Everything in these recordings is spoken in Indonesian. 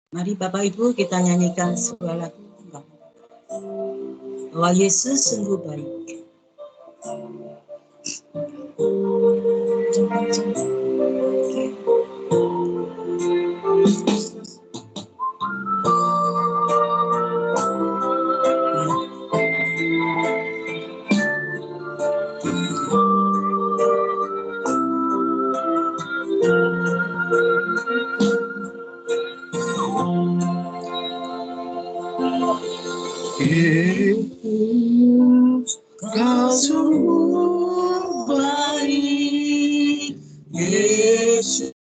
Mari Bapak Ibu kita nyanyikan sebuah lagu bahwa Yesus sungguh baik. Yesus, Kau sungguh baik. Yesus,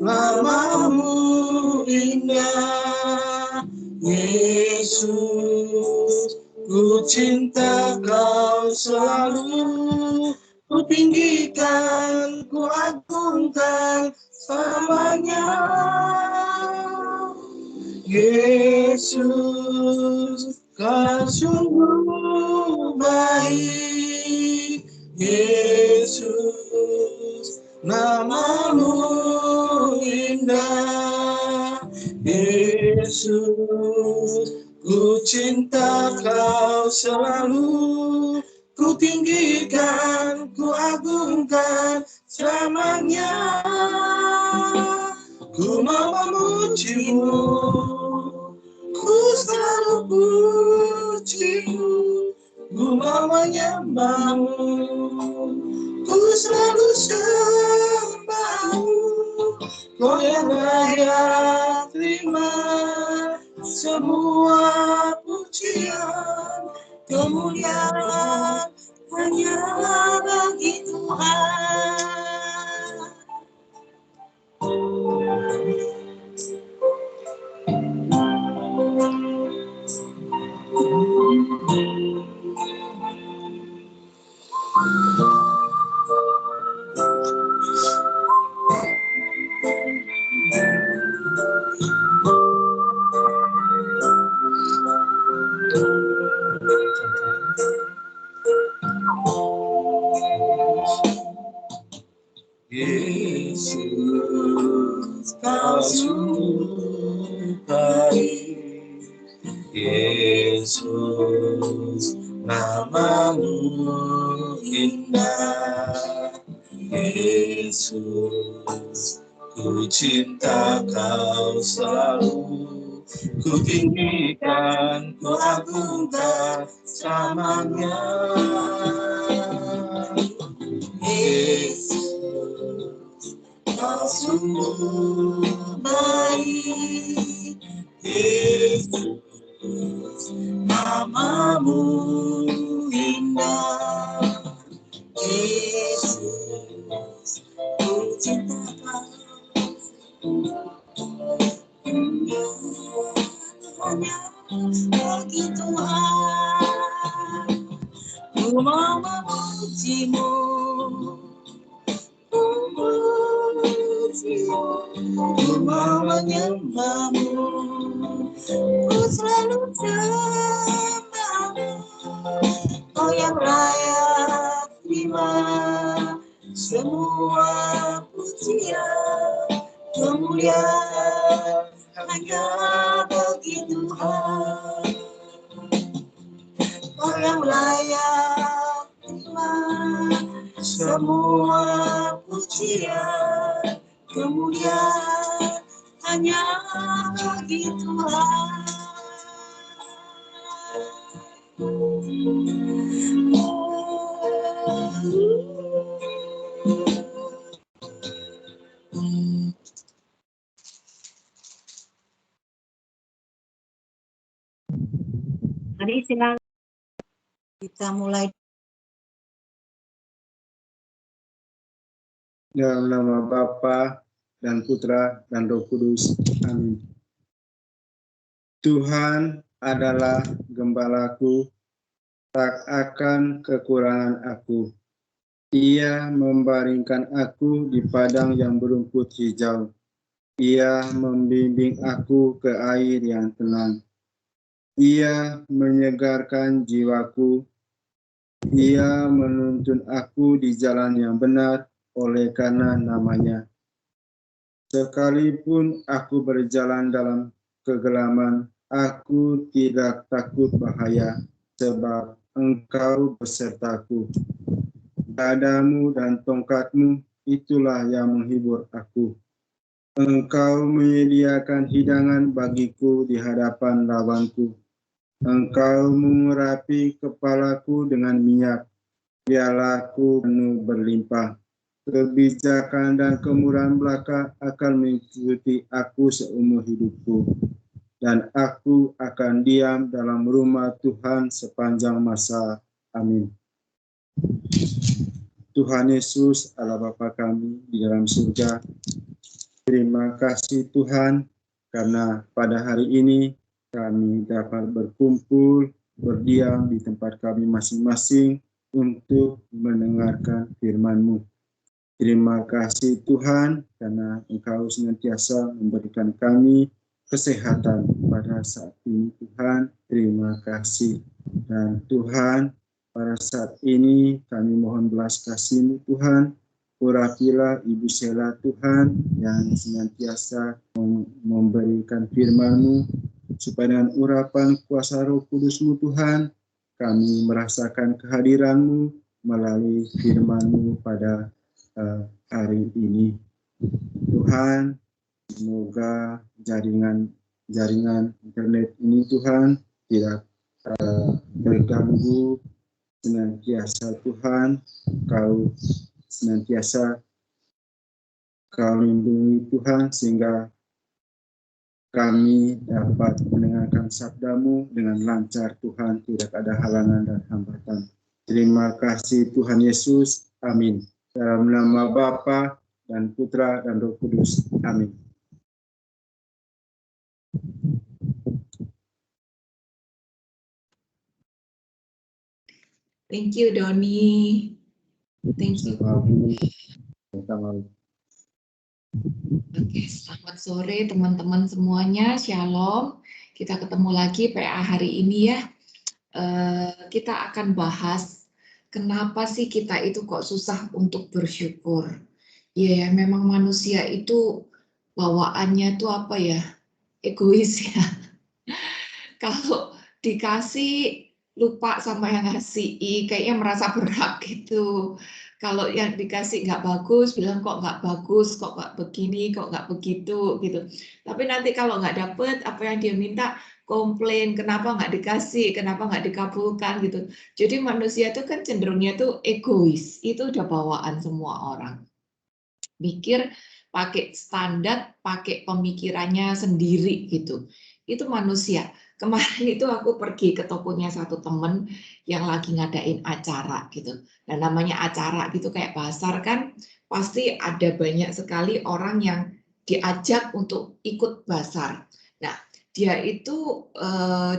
namamu indah. Yesus, ku cinta Kau selalu. Ku tinggikan, ku agungkan selamanya. Yesus, Kau sungguh baik. Yesus, namamu indah. Yesus, ku cinta Kau selalu. Ku tinggikan, ku agungkan selamanya. Ku mau memujimu, ku selalu pujimu, ku mau menyembahmu, ku selalu sembahmu. Kau yang layak terima semua pujian, kemuliaan hanya bagi Tuhan. Yesus, Kau sungguh baik. Yesus, namamu indah. Yesus, ku cinta Kau selalu. Ku tinggikan, ku agungkan selamanya. Yesus, Kau sungguh baik. Yesus, namamu indah. Yesus, ku cinta Kau hanya bagi Tuhan. Ku mau memujimu, ku mau menyembahmu, ku selalu sembahmu. Kau yang layak terima semua pujian, kemuliaan hanya bagi Tuhan. Kau yang layak terima semua pujian, kemuliaan hanya bagi Tuhan. Mari silakan kita mulai. Dalam nama Bapa dan Putra dan Roh Kudus. Amin. Tuhan adalah gembalaku, tak akan kekurangan aku. Ia membaringkan aku di padang yang berumput hijau. Ia membimbing aku ke air yang tenang. Ia menyegarkan jiwaku. Ia menuntun aku di jalan yang benar oleh karena namanya. Sekalipun aku berjalan dalam kegelapan, aku tidak takut bahaya, sebab Engkau besertaku. Gadamu dan tongkatmu, itulah yang menghibur aku. Engkau menyediakan hidangan bagiku di hadapan lawanku. Engkau mengurapi kepalaku dengan minyak, pialaku penuh berlimpah. Kebijakan dan kemurahan belaka akan mengikuti aku seumur hidupku, dan aku akan diam dalam rumah Tuhan sepanjang masa. Amin. Tuhan Yesus, Allah Bapa kami di dalam surga, terima kasih Tuhan, karena pada hari ini kami dapat berkumpul, berdiam di tempat kami masing-masing untuk mendengarkan firman-Mu. Terima kasih Tuhan, karena Engkau senantiasa memberikan kami kesehatan pada saat ini Tuhan. Terima kasih. Dan Tuhan, pada saat ini kami mohon belas kasih-Mu Tuhan. Urapilah Ibu Sela Tuhan yang senantiasa memberikan firman-Mu, supaya dengan urapan kuasa Roh Kudus-Mu Tuhan, kami merasakan kehadiran-Mu melalui firman-Mu pada hari ini. Tuhan, semoga jaringan internet ini Tuhan tidak terganggu, senantiasa Tuhan Kau senantiasa Kau lindungi Tuhan, sehingga kami dapat mendengarkan sabda-Mu dengan lancar Tuhan, tidak ada halangan dan hambatan. Terima kasih Tuhan Yesus. Amin. Dalam nama Bapa dan Putra dan Roh Kudus. Amin. Thank you, Doni. Thank you. Oke, selamat sore teman-teman semuanya. Shalom. Kita ketemu lagi PA hari ini ya. Kita akan bahas kenapa sih kita itu kok susah untuk bersyukur. Ya, memang manusia itu bawaannya tuh apa ya? Egois ya. Kalau dikasih lupa sama yang ngasih, kayaknya merasa berhak gitu. Kalau yang dikasih nggak bagus, bilang kok nggak bagus, kok nggak begini, kok nggak begitu gitu. Tapi nanti kalau nggak dapet apa yang dia minta, komplain kenapa nggak dikasih, kenapa nggak dikabulkan gitu. Jadi manusia itu kan cenderungnya tuh egois, itu udah bawaan semua orang. Mikir pakai standar, pakai pemikirannya sendiri gitu. Itu manusia. Kemarin itu aku pergi ke tokonya satu temen yang lagi ngadain acara gitu. Dan namanya acara gitu kayak pasar kan, pasti ada banyak sekali orang yang diajak untuk ikut pasar. Nah, dia itu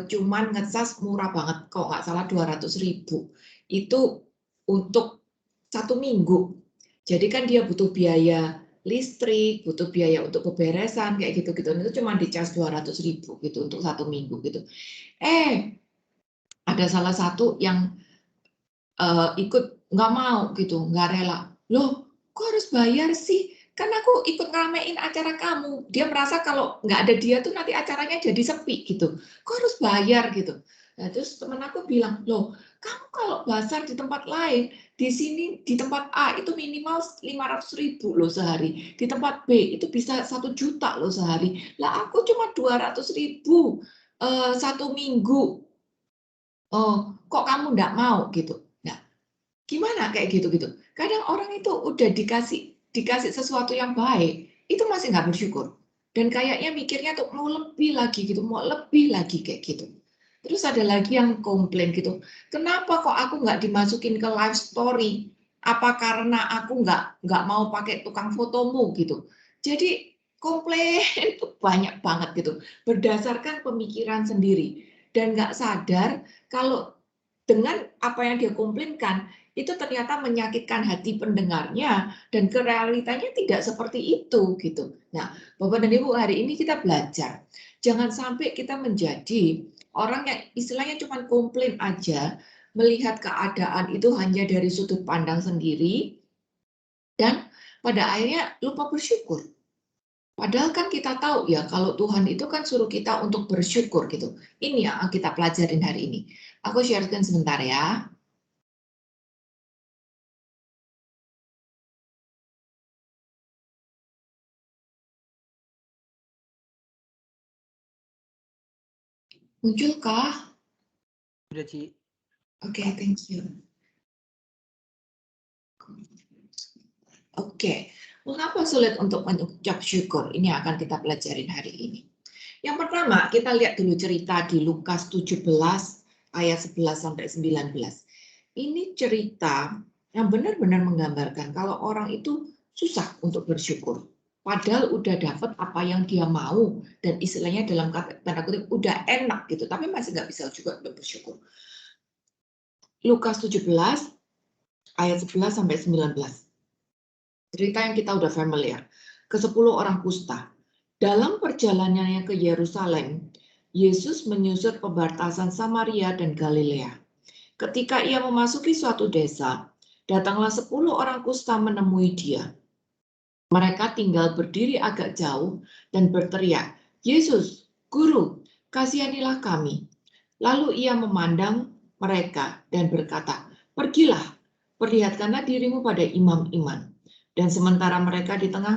cuman ngecas murah banget, kok nggak salah 200.000. Itu untuk 1 minggu. Jadi kan dia butuh biaya listrik, butuh biaya untuk beberesan kayak gitu-gitu. Itu cuma dicas 200.000 gitu untuk 1 minggu gitu. Ada salah satu yang ikut nggak mau gitu, nggak rela. Loh, kok harus bayar sih? Kan aku ikut ngeramein acara kamu. Dia merasa kalau nggak ada dia tuh nanti acaranya jadi sepi gitu. Kok harus bayar gitu? Nah, terus teman aku bilang, loh, kamu kalau bazar di tempat lain, di sini di tempat A itu minimal 500.000 loh sehari, di tempat B itu bisa 1 juta loh sehari. Lah aku cuma 200.000 1 minggu. Oh, kok kamu nggak mau gitu? Nah, gimana kayak gitu-gitu? Kadang orang itu udah dikasih sesuatu yang baik, itu masih nggak bersyukur. Dan kayaknya mikirnya tuh mau lebih lagi gitu, mau lebih lagi kayak gitu. Terus ada lagi yang komplain gitu, kenapa kok aku nggak dimasukin ke live story? Apa karena aku nggak mau pakai tukang fotomu gitu? Jadi komplain itu banyak banget gitu, berdasarkan pemikiran sendiri dan nggak sadar kalau dengan apa yang dia komplainkan itu ternyata menyakitkan hati pendengarnya dan ke realitanya tidak seperti itu gitu. Nah, Bapak dan Ibu, hari ini kita belajar jangan sampai kita menjadi orang yang istilahnya cuma komplain aja, melihat keadaan itu hanya dari sudut pandang sendiri dan pada akhirnya lupa bersyukur. Padahal kan kita tahu ya, kalau Tuhan itu kan suruh kita untuk bersyukur gitu. Ini yang kita pelajarin hari ini. Aku sharekan sebentar ya. Munculkah? Udah, Ci. Oke, thank you. Oke, mengapa sulit untuk mengucap syukur? Ini akan kita pelajarin hari ini. Yang pertama, kita lihat dulu cerita di Lukas 17 ayat 11 sampai 19. Ini cerita yang benar-benar menggambarkan kalau orang itu susah untuk bersyukur. Padahal udah dapat apa yang dia mau dan istilahnya dalam tanda kutip udah enak gitu, tapi masih nggak bisa juga untuk bersyukur. Lukas 17 ayat 11 sampai 19. Cerita yang kita udah familiar. Ke-10 orang kusta. Dalam perjalanannya ke Yerusalem, Yesus menyusur perbatasan Samaria dan Galilea. Ketika ia memasuki suatu desa, datanglah 10 orang kusta menemui dia. Mereka tinggal berdiri agak jauh dan berteriak, "Yesus, Guru, kasihanilah kami." Lalu ia memandang mereka dan berkata, "Pergilah, perlihatkanlah dirimu pada imam-imam." Dan sementara mereka di tengah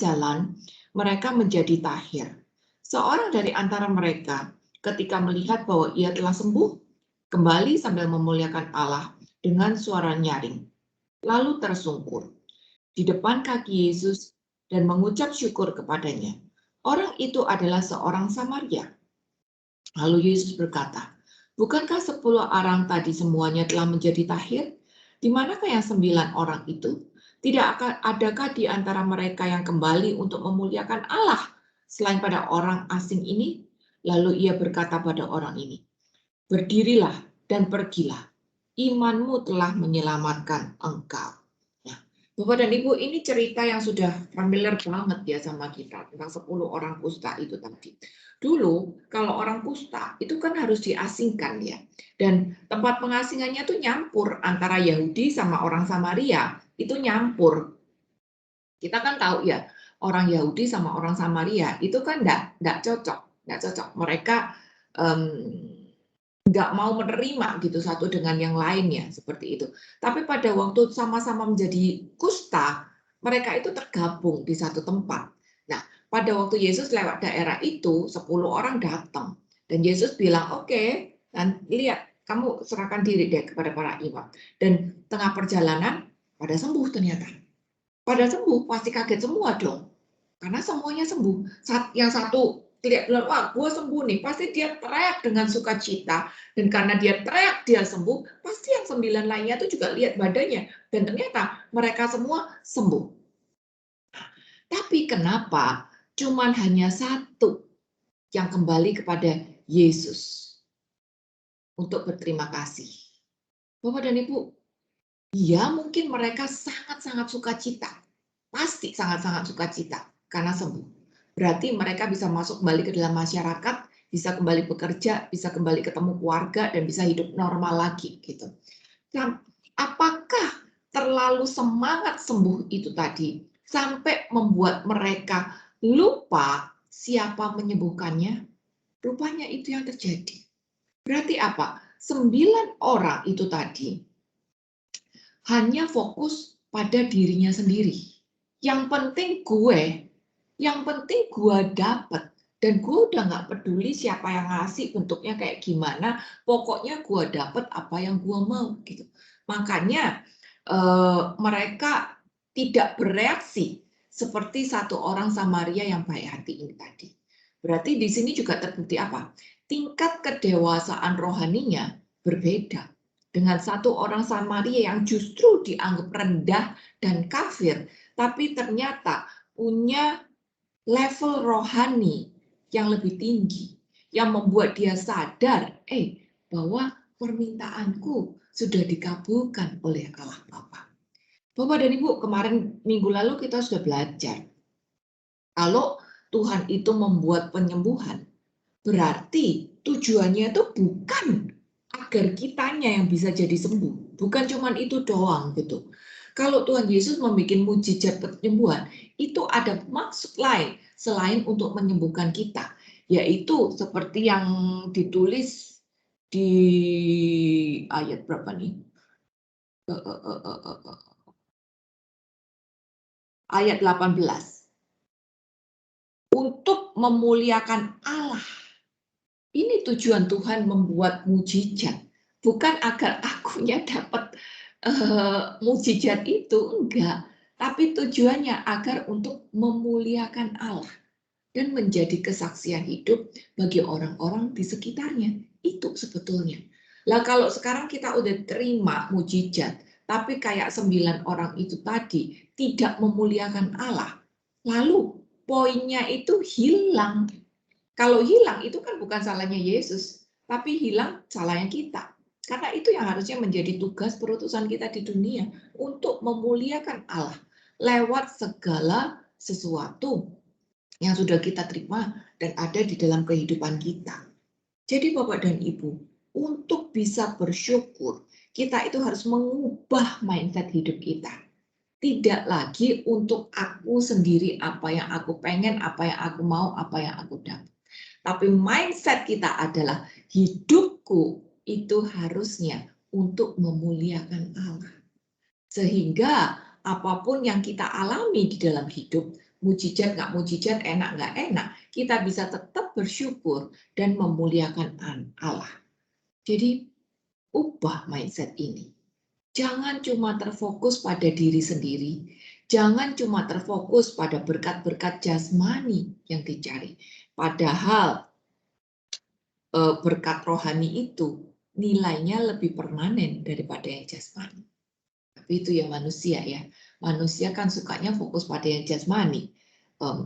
jalan, mereka menjadi tahir. Seorang dari antara mereka, ketika melihat bahwa ia telah sembuh, kembali sambil memuliakan Allah dengan suara nyaring, lalu tersungkur di depan kaki Yesus dan mengucap syukur kepadanya. Orang itu adalah seorang Samaria. Lalu Yesus berkata, "Bukankah 10 orang tadi semuanya telah menjadi tahir? Di manakah yang 9 orang itu? Tidak adakah di antara mereka yang kembali untuk memuliakan Allah selain pada orang asing ini?" Lalu ia berkata pada orang ini, "Berdirilah dan pergilah. Imanmu telah menyelamatkan engkau." Nah, Bapak dan Ibu, ini cerita yang sudah familiar banget ya sama kita tentang 10 orang kusta itu tadi. Dulu kalau orang kusta itu kan harus diasingkan ya. Dan tempat pengasingannya tuh nyampur antara Yahudi sama orang Samaria, itu nyampur. Kita kan tahu ya, orang Yahudi sama orang Samaria itu kan enggak cocok. Mereka nggak mau menerima gitu satu dengan yang lainnya seperti itu. Tapi pada waktu sama-sama menjadi kusta, mereka itu tergabung di satu tempat. Nah, pada waktu Yesus lewat daerah itu, 10 orang datang. Dan Yesus bilang, "Oke, dan lihat, kamu serahkan diri deh kepada para imam." Dan tengah perjalanan, pada sembuh ternyata. Pada sembuh, pasti kaget semua dong. Karena semuanya sembuh. Yang satu lihat bilang, "Wah, gue sembuh nih." Pasti dia teriak dengan sukacita. Dan karena dia teriak, dia sembuh, pasti yang 9 lainnya itu juga lihat badannya. Dan ternyata mereka semua sembuh. Tapi kenapa cuman hanya satu yang kembali kepada Yesus untuk berterima kasih? Bapak dan Ibu, ya mungkin mereka sangat-sangat sukacita. Pasti sangat-sangat sukacita karena sembuh. Berarti mereka bisa masuk kembali ke dalam masyarakat, bisa kembali bekerja, bisa kembali ketemu keluarga, dan bisa hidup normal lagi gitu. Nah, apakah terlalu semangat sembuh itu tadi sampai membuat mereka lupa siapa menyembuhkannya? Rupanya itu yang terjadi. Berarti apa? 9 orang itu tadi hanya fokus pada dirinya sendiri. Yang penting gue dapet, dan gue udah nggak peduli siapa yang ngasih, bentuknya kayak gimana, pokoknya gue dapet apa yang gue mau gitu. Makanya mereka tidak bereaksi seperti satu orang Samaria yang baik hati ini tadi. Berarti di sini juga terbukti apa? Tingkat kedewasaan rohaninya berbeda. Dengan satu orang Samaria yang justru dianggap rendah dan kafir, tapi ternyata punya level rohani yang lebih tinggi, yang membuat dia sadar, bahwa permintaanku sudah dikabulkan oleh Allah Bapa. Bapak dan Ibu, kemarin minggu lalu kita sudah belajar, kalau Tuhan itu membuat penyembuhan, berarti tujuannya itu bukan agar kitanya yang bisa jadi sembuh, bukan cuma itu doang gitu. Kalau Tuhan Yesus membuat mujizat penyembuhan, itu ada maksud lain selain untuk menyembuhkan kita, yaitu seperti yang ditulis di ayat berapa nih? Ayat 18. Untuk memuliakan Allah. Ini tujuan Tuhan membuat mujizat. Bukan agar akunya dapat mujizat itu, enggak. Tapi tujuannya agar untuk memuliakan Allah. Dan menjadi kesaksian hidup bagi orang-orang di sekitarnya. Itu sebetulnya. Lah kalau sekarang kita udah terima mujizat, tapi kayak 9 orang itu tadi tidak memuliakan Allah. Lalu poinnya itu hilang. Kalau hilang itu kan bukan salahnya Yesus, tapi hilang salahnya kita. Karena itu yang harusnya menjadi tugas perutusan kita di dunia untuk memuliakan Allah lewat segala sesuatu yang sudah kita terima dan ada di dalam kehidupan kita. Jadi Bapak dan Ibu, untuk bisa bersyukur, kita itu harus mengubah mindset hidup kita. Tidak lagi untuk aku sendiri, apa yang aku pengen, apa yang aku mau, apa yang aku dapat. Tapi mindset kita adalah hidupku itu harusnya untuk memuliakan Allah. Sehingga apapun yang kita alami di dalam hidup, mujizat nggak mujizat, enak nggak enak, kita bisa tetap bersyukur dan memuliakan Allah. Jadi ubah mindset ini. Jangan cuma terfokus pada diri sendiri. Jangan cuma terfokus pada berkat-berkat jasmani yang dicari. Padahal berkat rohani itu nilainya lebih permanen daripada yang jasmani. Tapi itu ya manusia ya. Manusia kan sukanya fokus pada yang jasmani.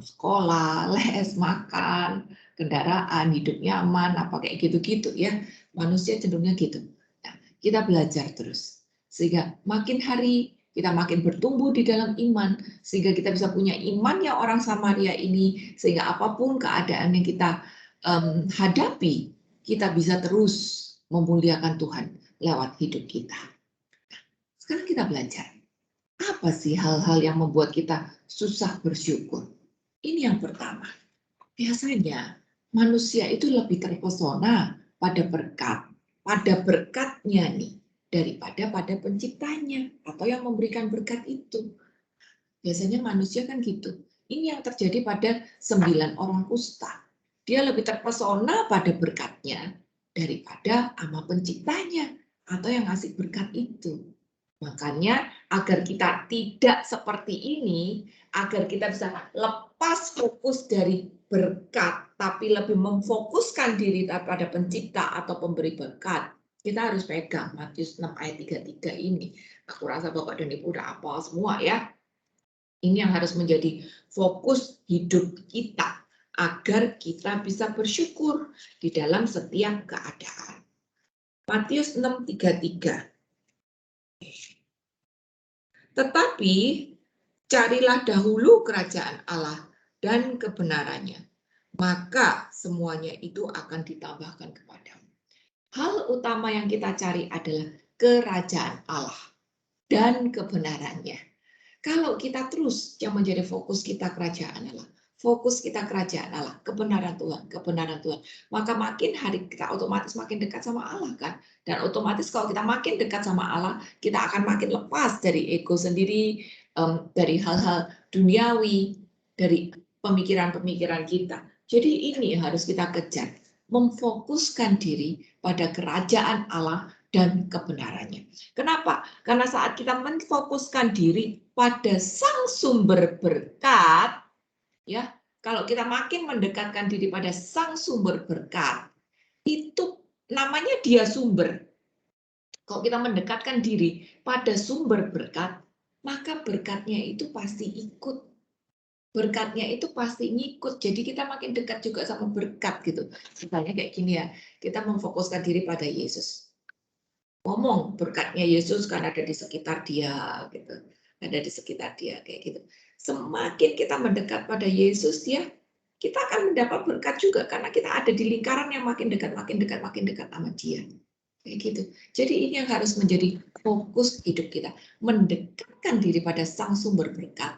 Sekolah, les, makan, kendaraan, hidup nyaman, apa kayak gitu-gitu ya. Manusia cenderungnya gitu. Nah, kita belajar terus. Sehingga makin hari kita makin bertumbuh di dalam iman. Sehingga kita bisa punya iman yang orang Samaria ini. Sehingga apapun keadaan yang kita hadapi, kita bisa terus memuliakan Tuhan lewat hidup kita. Sekarang kita belajar. Apa sih hal-hal yang membuat kita susah bersyukur? Ini yang pertama. Biasanya manusia itu lebih terpesona pada berkatnya nih, daripada pada penciptanya atau yang memberikan berkat itu. Biasanya manusia kan gitu. Ini yang terjadi pada 9 orang kusta. Dia lebih terpesona pada berkatnya daripada sama penciptanya atau yang ngasih berkat itu. Makanya agar kita tidak seperti ini, agar kita bisa lepas fokus dari berkat, tapi lebih memfokuskan diri pada pencipta atau pemberi berkat, kita harus pegang Matius 6 ayat 33 ini. Aku rasa Bapak dan Ibu udah hafal semua ya. Ini yang harus menjadi fokus hidup kita, agar kita bisa bersyukur di dalam setiap keadaan. Matius 6:33. Tetapi carilah dahulu kerajaan Allah dan kebenarannya, maka semuanya itu akan ditambahkan kepadamu. Hal utama yang kita cari adalah kerajaan Allah dan kebenarannya. Kalau kita terus yang menjadi fokus kita kerajaan Allah, fokus kita kerajaan Allah, kebenaran Tuhan, maka makin hari kita otomatis makin dekat sama Allah kan. Dan otomatis kalau kita makin dekat sama Allah, kita akan makin lepas dari ego sendiri, dari hal-hal duniawi, dari pemikiran-pemikiran kita. Jadi ini harus kita kejar, memfokuskan diri pada kerajaan Allah dan kebenarannya. Kenapa? Karena saat kita memfokuskan diri pada sang sumber berkat, ya, kalau kita makin mendekatkan diri pada sang sumber berkat, itu namanya dia sumber. Kalau kita mendekatkan diri pada sumber berkat, maka berkatnya itu pasti ikut. Berkatnya itu pasti ngikut. Jadi kita makin dekat juga sama berkat gitu. Misalnya kayak gini ya, kita memfokuskan diri pada Yesus. Ngomong berkatnya Yesus kan ada di sekitar dia gitu, ada di sekitar dia kayak gitu. Semakin kita mendekat pada Yesus ya, kita akan mendapat berkat juga karena kita ada di lingkaran yang makin dekat sama dia. Kayak gitu. Jadi ini yang harus menjadi fokus hidup kita. Mendekatkan diri pada sang sumber berkat.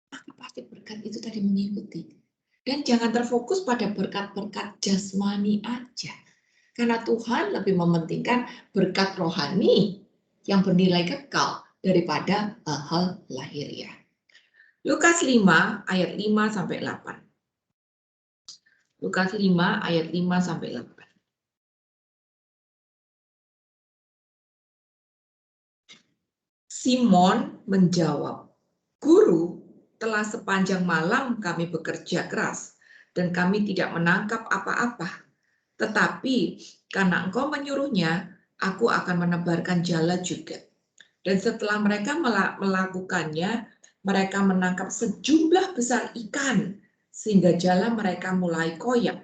Maka pasti berkat itu tadi mengikuti. Dan jangan terfokus pada berkat-berkat jasmani aja. Karena Tuhan lebih mementingkan berkat rohani yang bernilai kekal daripada hal-hal lahiriah. Lukas 5 ayat 5 sampai 8. Lukas 5 ayat 5 sampai 8. Simon menjawab, "Guru, telah sepanjang malam kami bekerja keras dan kami tidak menangkap apa-apa. Tetapi karena engkau menyuruhnya, aku akan menebarkan jala juga." Dan setelah mereka melakukannya, mereka menangkap sejumlah besar ikan, sehingga jala mereka mulai koyak.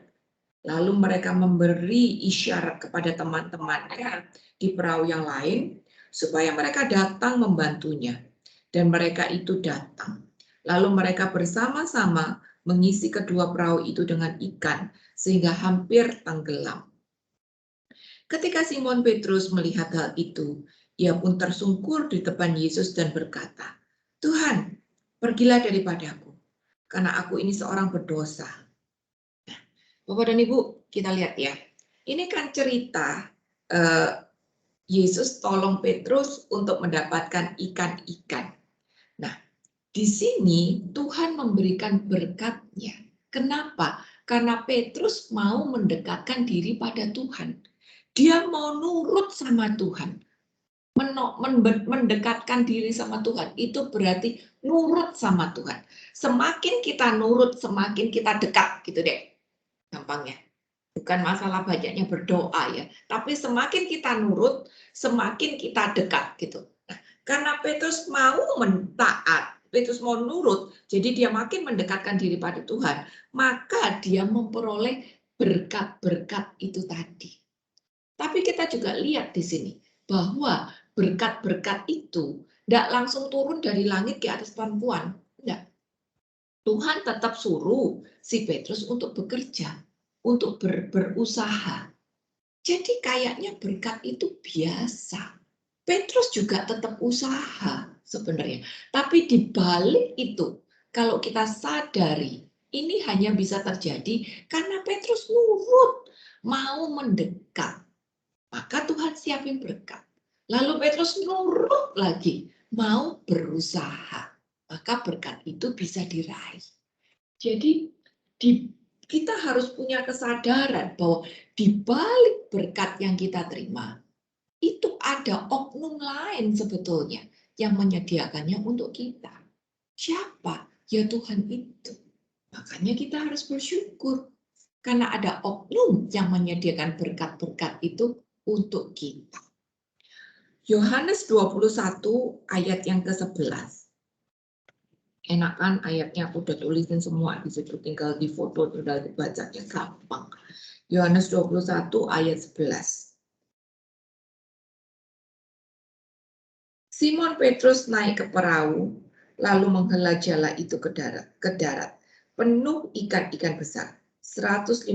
Lalu mereka memberi isyarat kepada teman-temannya di perahu yang lain, supaya mereka datang membantunya. Dan mereka itu datang. Lalu mereka bersama-sama mengisi kedua perahu itu dengan ikan, sehingga hampir tenggelam. Ketika Simon Petrus melihat hal itu, ia pun tersungkur di depan Yesus dan berkata, "Tuhan, pergilah daripadaku, karena aku ini seorang berdosa." Nah, Bapak dan Ibu, kita lihat ya. Ini kan cerita Yesus tolong Petrus untuk mendapatkan ikan-ikan. Nah, di sini Tuhan memberikan berkat-Nya. Kenapa? Karena Petrus mau mendekatkan diri pada Tuhan. Dia mau nurut sama Tuhan. Mendekatkan diri sama Tuhan itu berarti nurut sama Tuhan. Semakin kita nurut, semakin kita dekat, gitu deh. Gampangnya. Bukan masalah banyaknya berdoa ya, tapi semakin kita nurut, semakin kita dekat gitu. Nah, karena Petrus mau mentaat, Petrus mau nurut, jadi dia makin mendekatkan diri pada Tuhan, maka dia memperoleh berkat-berkat itu tadi. Tapi kita juga lihat di sini bahwa berkat-berkat itu tidak langsung turun dari langit ke atas perempuan. Tidak. Tuhan tetap suruh si Petrus untuk bekerja, untuk berusaha. Jadi kayaknya berkat itu biasa. Petrus juga tetap usaha sebenarnya. Tapi di balik itu, kalau kita sadari, ini hanya bisa terjadi karena Petrus nurut, mau mendekat. Maka Tuhan siapin berkat. Lalu Petrus nurut lagi, mau berusaha. Maka berkat itu bisa diraih. Jadi kita harus punya kesadaran bahwa di balik berkat yang kita terima, itu ada oknum lain sebetulnya yang menyediakannya untuk kita. Siapa? Ya Tuhan itu. Makanya kita harus bersyukur. Karena ada oknum yang menyediakan berkat-berkat itu untuk kita. Yohanes 21 ayat yang ke-11. Enak kan ayatnya aku udah tulisin semua di situ, tinggal di foto, tinggal dibacanya gampang. Yohanes 21 ayat 11. Simon Petrus naik ke perahu, lalu menghela jala itu ke darat, penuh ikan-ikan besar, 153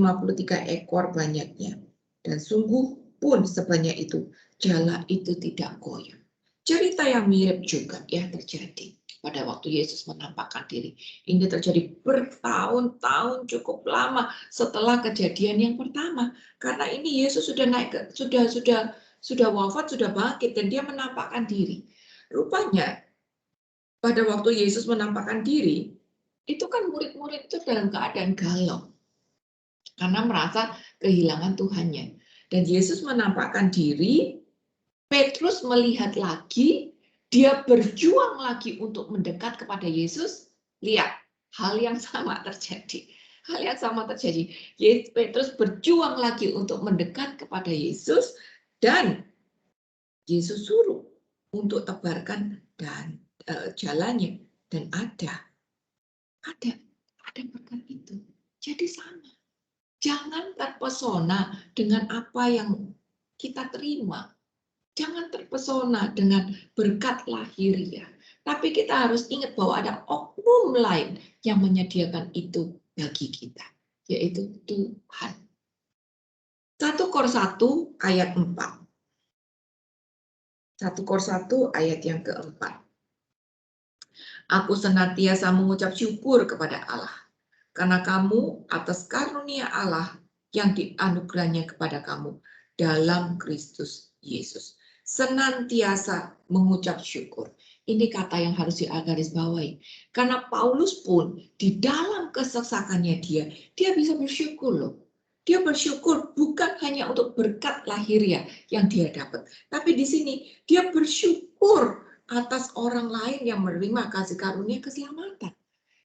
ekor banyaknya, dan sungguh pun sebanyak itu, jala itu tidak goyah. Cerita yang mirip juga ya terjadi pada waktu Yesus menampakkan diri. Ini terjadi bertahun-tahun, cukup lama setelah kejadian yang pertama. Karena ini Yesus sudah naik, sudah wafat, sudah bangkit, dan dia menampakkan diri. Rupanya pada waktu Yesus menampakkan diri, itu kan murid-murid itu dalam keadaan galau. Karena merasa kehilangan Tuhannya. Dan Yesus menampakkan diri, Petrus melihat lagi, dia berjuang lagi untuk mendekat kepada Yesus. Lihat, hal yang sama terjadi. Hal yang sama terjadi. Petrus berjuang lagi untuk mendekat kepada Yesus, dan Yesus suruh untuk tebarkan dan jalannya, dan ada berkat itu. Jadi sama. Jangan terpesona dengan apa yang kita terima. Jangan terpesona dengan berkat lahiriah. Tapi kita harus ingat bahwa ada oknum lain yang menyediakan itu bagi kita, yaitu Tuhan. 1 Kor 1 ayat 4. 1 Kor 1 ayat yang keempat. Aku senantiasa mengucap syukur kepada Allah, karena kamu atas karunia Allah yang dianugerahnya kepada kamu dalam Kristus Yesus. Senantiasa mengucap syukur. Ini kata yang harus digarisbawahi. Karena Paulus pun di dalam kesesakannya dia bisa bersyukur loh. Dia bersyukur bukan hanya untuk berkat lahiriah yang dia dapat, tapi di sini dia bersyukur atas orang lain yang menerima kasih karunia keselamatan.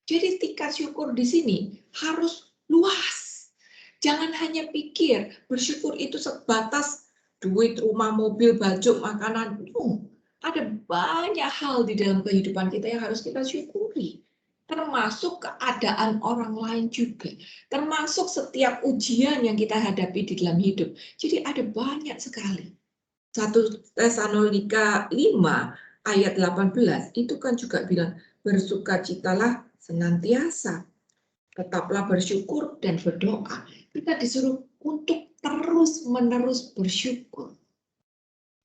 Jadi tingkat syukur di sini harus luas. Jangan hanya pikir bersyukur itu sebatas duit, rumah, mobil, baju, makanan. Ada banyak hal di dalam kehidupan kita yang harus kita syukuri. Termasuk keadaan orang lain juga. Termasuk setiap ujian yang kita hadapi di dalam hidup. Jadi ada banyak sekali. 1 Tesalonika 5 ayat 18 itu kan juga bilang, bersukacitalah senantiasa. Tetaplah bersyukur dan berdoa. Kita disuruh untuk terus-menerus bersyukur.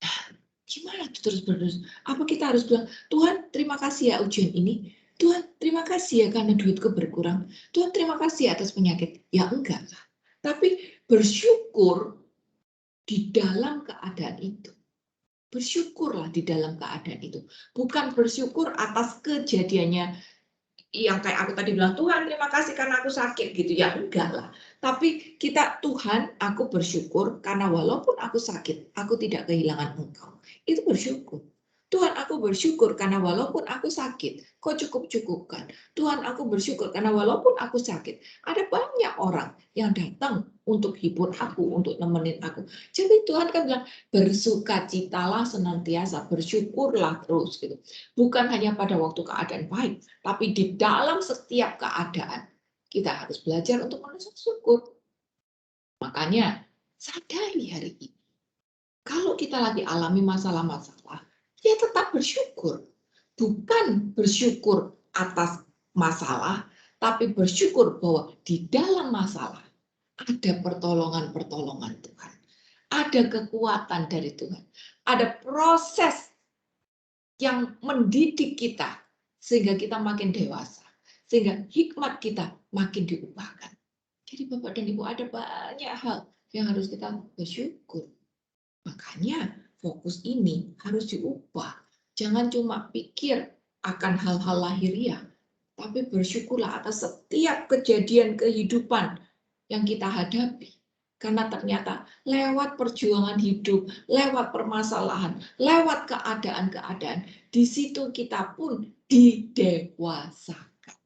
Nah, gimana tuh terus bersyukur? Apa kita harus bilang, Tuhan terima kasih ya ujian ini. Tuhan terima kasih ya karena duitku berkurang. Tuhan terima kasih atas penyakit. Ya enggak lah. Tapi bersyukur di dalam keadaan itu. Bersyukurlah di dalam keadaan itu. Bukan bersyukur atas kejadiannya yang kayak aku tadi bilang, Tuhan terima kasih karena aku sakit gitu. Ya enggak lah. Tapi kita, Tuhan aku bersyukur karena walaupun aku sakit, aku tidak kehilangan Engkau. Itu bersyukur. Tuhan aku bersyukur karena walaupun aku sakit, Kau cukup-cukupkan. Tuhan aku bersyukur karena walaupun aku sakit, ada banyak orang yang datang untuk hibur aku, untuk nemenin aku. Jadi Tuhan kan bilang, bersukacitalah senantiasa, bersyukurlah terus gitu. Bukan hanya pada waktu keadaan baik, tapi di dalam setiap keadaan kita harus belajar untuk mengucap syukur. Makanya sadari hari ini, kalau kita lagi alami masalah-masalah, ya tetap bersyukur. Bukan bersyukur atas masalah, tapi bersyukur bahwa di dalam masalah ada pertolongan-pertolongan Tuhan. Ada kekuatan dari Tuhan. Ada proses yang mendidik kita sehingga kita makin dewasa. Sehingga hikmat kita makin diubahkan. Jadi Bapak dan Ibu, ada banyak hal yang harus kita bersyukur. Makanya fokus ini harus diubah. Jangan cuma pikir akan hal-hal lahiriah, tapi bersyukurlah atas setiap kejadian kehidupan yang kita hadapi. Karena ternyata lewat perjuangan hidup, lewat permasalahan, lewat keadaan-keadaan, di situ kita pun didewasakan.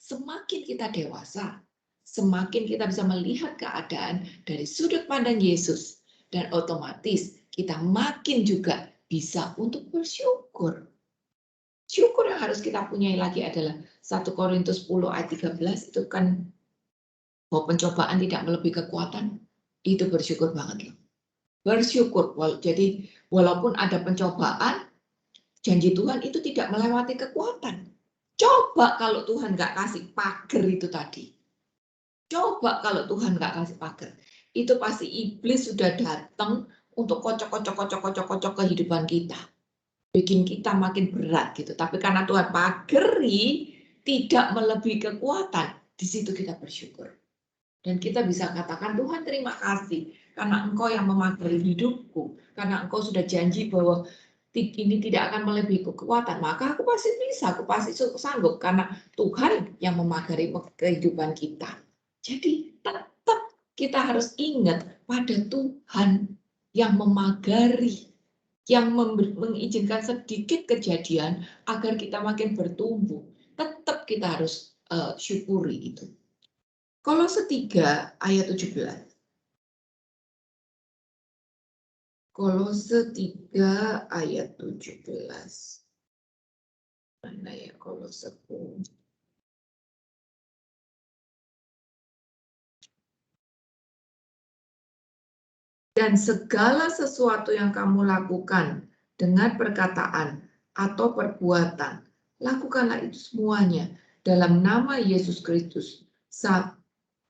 Semakin kita dewasa, semakin kita bisa melihat keadaan dari sudut pandang Yesus. Dan otomatis kita makin juga bisa untuk bersyukur. Syukur yang harus kita punyai lagi adalah 1 Korintus 10 ayat 13 itu kan bahwa pencobaan tidak melebihi kekuatan. Itu bersyukur banget loh. Bersyukur. Jadi walaupun ada pencobaan, janji Tuhan itu tidak melewati kekuatan. Coba kalau Tuhan nggak kasih pagar itu tadi. Coba kalau Tuhan nggak kasih pagar. Itu pasti iblis sudah datang untuk kocok kehidupan kita. Bikin kita makin berat gitu. Tapi karena Tuhan pagari tidak melebihi kekuatan, di situ kita bersyukur. Dan kita bisa katakan, Tuhan terima kasih karena Engkau yang memagari hidupku. Karena Engkau sudah janji bahwa ini tidak akan melebihi kekuatan. Maka aku pasti bisa, aku pasti sanggup. Karena Tuhan yang memagari kehidupan kita. Jadi tetap kita harus ingat pada Tuhan yang memagari, yang mengizinkan sedikit kejadian agar kita makin bertumbuh. Tetap kita harus syukuri itu. Kolose 3 ayat 17. Kolose 3 ayat 17. Mana ya Kolose? Dan segala sesuatu yang kamu lakukan dengan perkataan atau perbuatan, lakukanlah itu semuanya dalam nama Yesus Kristus.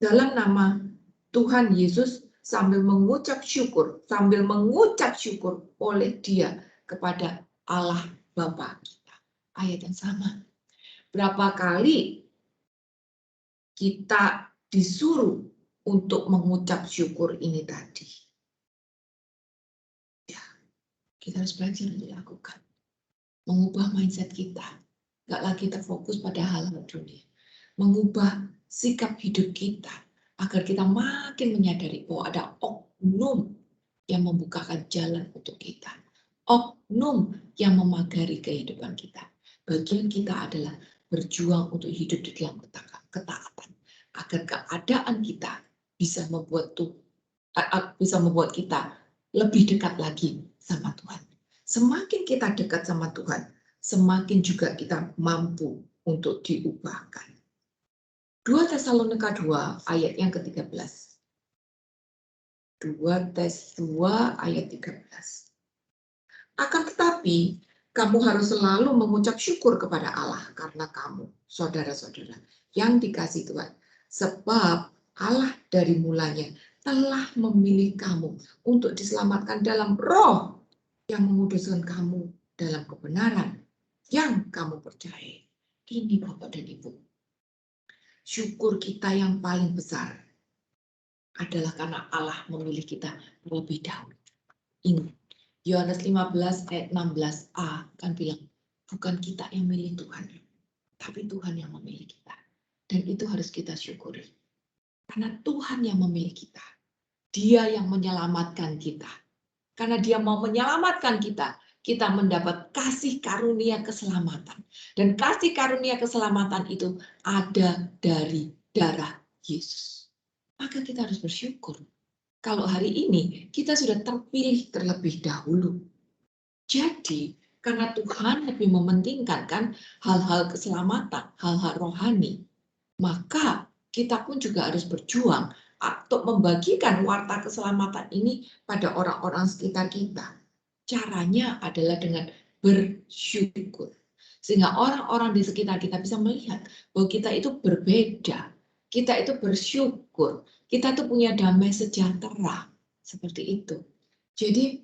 Dalam nama Tuhan Yesus sambil mengucap syukur oleh Dia kepada Allah Bapa kita. Ayat yang sama. Berapa kali kita disuruh untuk mengucap syukur ini tadi? Ya, kita harus belajar untuk lakukan. Mengubah mindset kita. Nggak lagi terfokus pada hal-hal dunia. Mengubah sikap hidup kita agar kita makin menyadari bahwa ada oknum yang membukakan jalan untuk kita. Oknum yang memagari kehidupan kita. Bagian kita adalah berjuang untuk hidup di dalam ketaatan. Agar keadaan kita bisa membuat kita lebih dekat lagi sama Tuhan. Semakin kita dekat sama Tuhan, semakin juga kita mampu untuk diubahkan. 2 Tesalonika 2 ayat yang ke-13. 2 Tes 2 ayat 13. Akan tetapi, kamu harus selalu mengucap syukur kepada Allah karena kamu, saudara-saudara, yang dikasihi Tuhan. Sebab Allah dari mulanya telah memilih kamu untuk diselamatkan dalam roh yang menguduskan kamu dalam kebenaran yang kamu percaya. Ini Bapak dan Ibu. Syukur kita yang paling besar adalah karena Allah memilih kita terlebih dahulu. Ingat, Yohanes 15 ayat 16a kan bilang, bukan kita yang memilih Tuhan, tapi Tuhan yang memilih kita. Dan itu harus kita syukuri. Karena Tuhan yang memilih kita. Dia yang menyelamatkan kita. Karena dia mau menyelamatkan kita, kita mendapat kasih karunia keselamatan. Dan kasih karunia keselamatan itu ada dari darah Yesus. Maka kita harus bersyukur. Kalau hari ini kita sudah terpilih terlebih dahulu. Jadi, karena Tuhan lebih mementingkan kan hal-hal keselamatan, hal-hal rohani, maka kita pun juga harus berjuang untuk membagikan warta keselamatan ini pada orang-orang sekitar kita. Caranya adalah dengan bersyukur. Sehingga orang-orang di sekitar kita bisa melihat bahwa kita itu berbeda. Kita itu bersyukur. Kita itu punya damai sejahtera. Seperti itu. Jadi,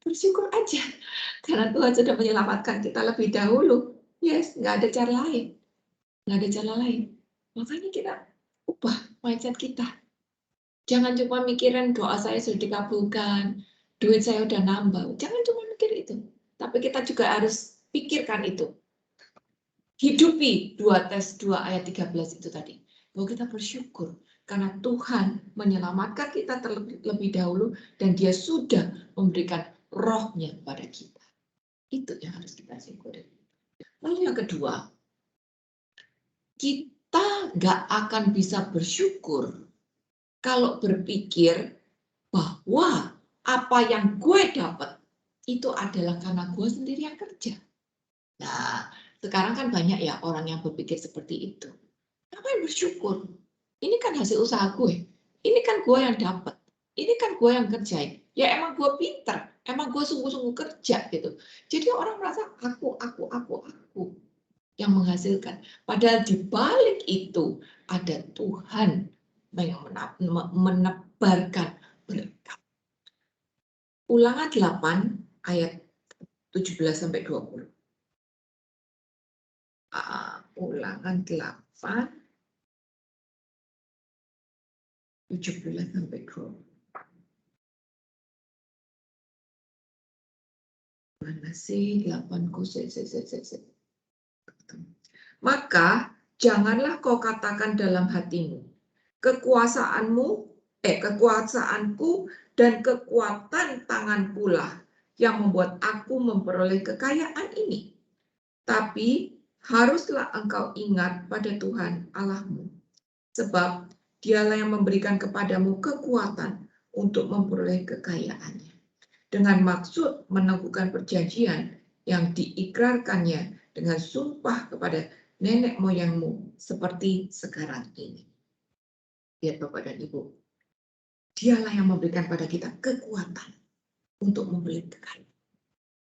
bersyukur aja. Karena Tuhan sudah menyelamatkan kita lebih dahulu. Yes, nggak ada cara lain. Nggak ada cara lain. Makanya kita ubah mindset kita. Jangan cuma mikirin doa saya sudah dikabulkan, duit saya udah nambah. Jangan cuma mikir itu. Tapi kita juga harus pikirkan itu. Hidupi 2 Tes 2 ayat 13 itu tadi. Bahwa kita bersyukur karena Tuhan menyelamatkan kita terlebih dahulu dan dia sudah memberikan rohnya kepada kita. Itu yang harus kita syukuri. Lalu yang kedua, kita nggak akan bisa bersyukur kalau berpikir bahwa apa yang gue dapat itu adalah karena gue sendiri yang kerja. Nah, sekarang kan banyak ya orang yang berpikir seperti itu. Ngapain bersyukur? Ini kan hasil usaha gue. Ini kan gue yang dapat. Ini kan gue yang kerjain. Ya emang gue pinter. Emang gue sungguh-sungguh kerja gitu. Jadi orang merasa aku yang menghasilkan. Padahal di balik itu ada Tuhan yang menebarkan berkat. Ulangan 8 ayat 17-20. Ulangan 8 17-20. Mana sih 8-ku? Maka janganlah kau katakan dalam hatimu, kekuasaanku dan kekuatan tangan pula yang membuat aku memperoleh kekayaan ini. Tapi haruslah engkau ingat pada Tuhan Allahmu, sebab dialah yang memberikan kepadamu kekuatan untuk memperoleh kekayaannya, dengan maksud meneguhkan perjanjian yang diikrarkannya dengan sumpah kepada nenek moyangmu seperti sekarang ini. Lihat Bapak dan Ibu, dialah yang memberikan pada kita kekuatan untuk membeli kekayaan.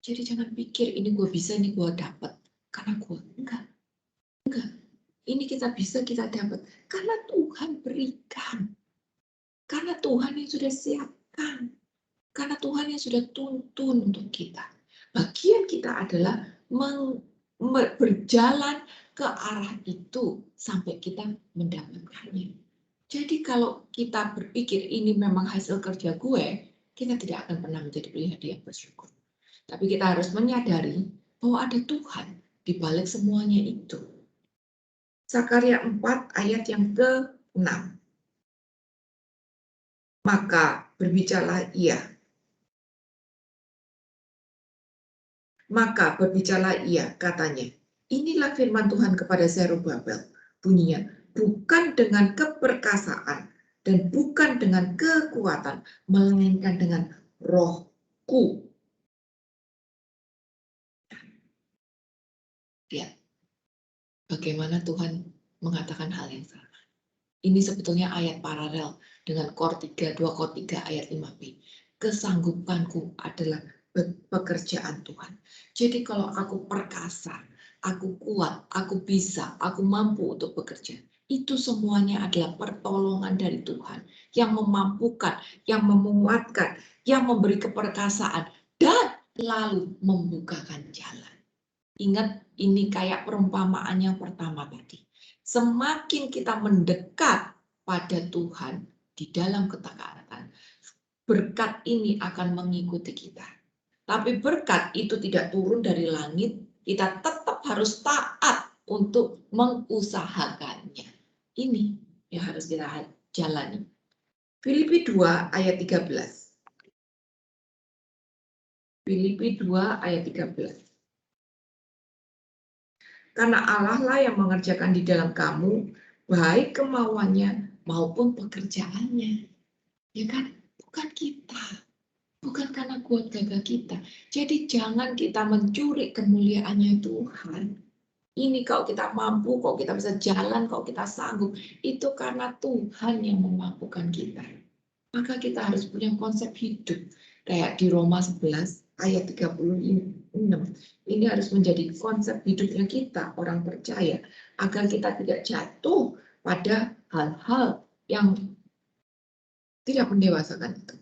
Jadi jangan pikir ini gue bisa, ini gue dapat. Karena gue, enggak. Ini kita bisa, kita dapat. Karena Tuhan berikan. Karena Tuhan yang sudah siapkan. Karena Tuhan yang sudah tuntun untuk kita. Bagian kita adalah berjalan ke arah itu sampai kita mendapatkannya. Jadi kalau kita berpikir ini memang hasil kerja gue, kita tidak akan pernah menjadi pribadi yang bersyukur. Tapi kita harus menyadari bahwa ada Tuhan di balik semuanya itu. Sakarya 4 ayat yang ke-6. Maka berbicaralah ia, katanya, inilah firman Tuhan kepada Zerubabel, bunyinya, bukan dengan keperkasaan dan bukan dengan kekuatan, melainkan dengan Rohku. Lihat, bagaimana Tuhan mengatakan hal yang sama. Ini sebetulnya ayat paralel dengan Kor 3, 2 Kor 3 ayat 5b. Kesanggupanku adalah pekerjaan Tuhan. Jadi kalau aku perkasa, aku kuat, aku bisa, aku mampu untuk bekerja, itu semuanya adalah pertolongan dari Tuhan yang memampukan, yang menguatkan, yang memberi keperkasaan, dan lalu membukakan jalan. Ingat, ini kayak perumpamaan yang pertama tadi. Semakin kita mendekat pada Tuhan di dalam ketaatan, berkat ini akan mengikuti kita. Tapi berkat itu tidak turun dari langit, kita tetap harus taat untuk mengusahakannya. Ini yang harus kita jalani. Filipi 2 ayat 13. Filipi 2 ayat 13. Karena Allah lah yang mengerjakan di dalam kamu, baik kemauannya maupun pekerjaannya. Ya kan? Bukan kita. Bukan karena kuat gagah kita. Jadi jangan kita mencuri kemuliaannya Tuhan. Ini kalau kita mampu, kalau kita bisa jalan, kalau kita sanggup, itu karena Tuhan yang memampukan kita. Maka kita harus punya konsep hidup. Kayak di Roma 11 ayat 36. Ini harus menjadi konsep hidupnya kita, orang percaya. Agar kita tidak jatuh pada hal-hal yang tidak mendewasakan itu.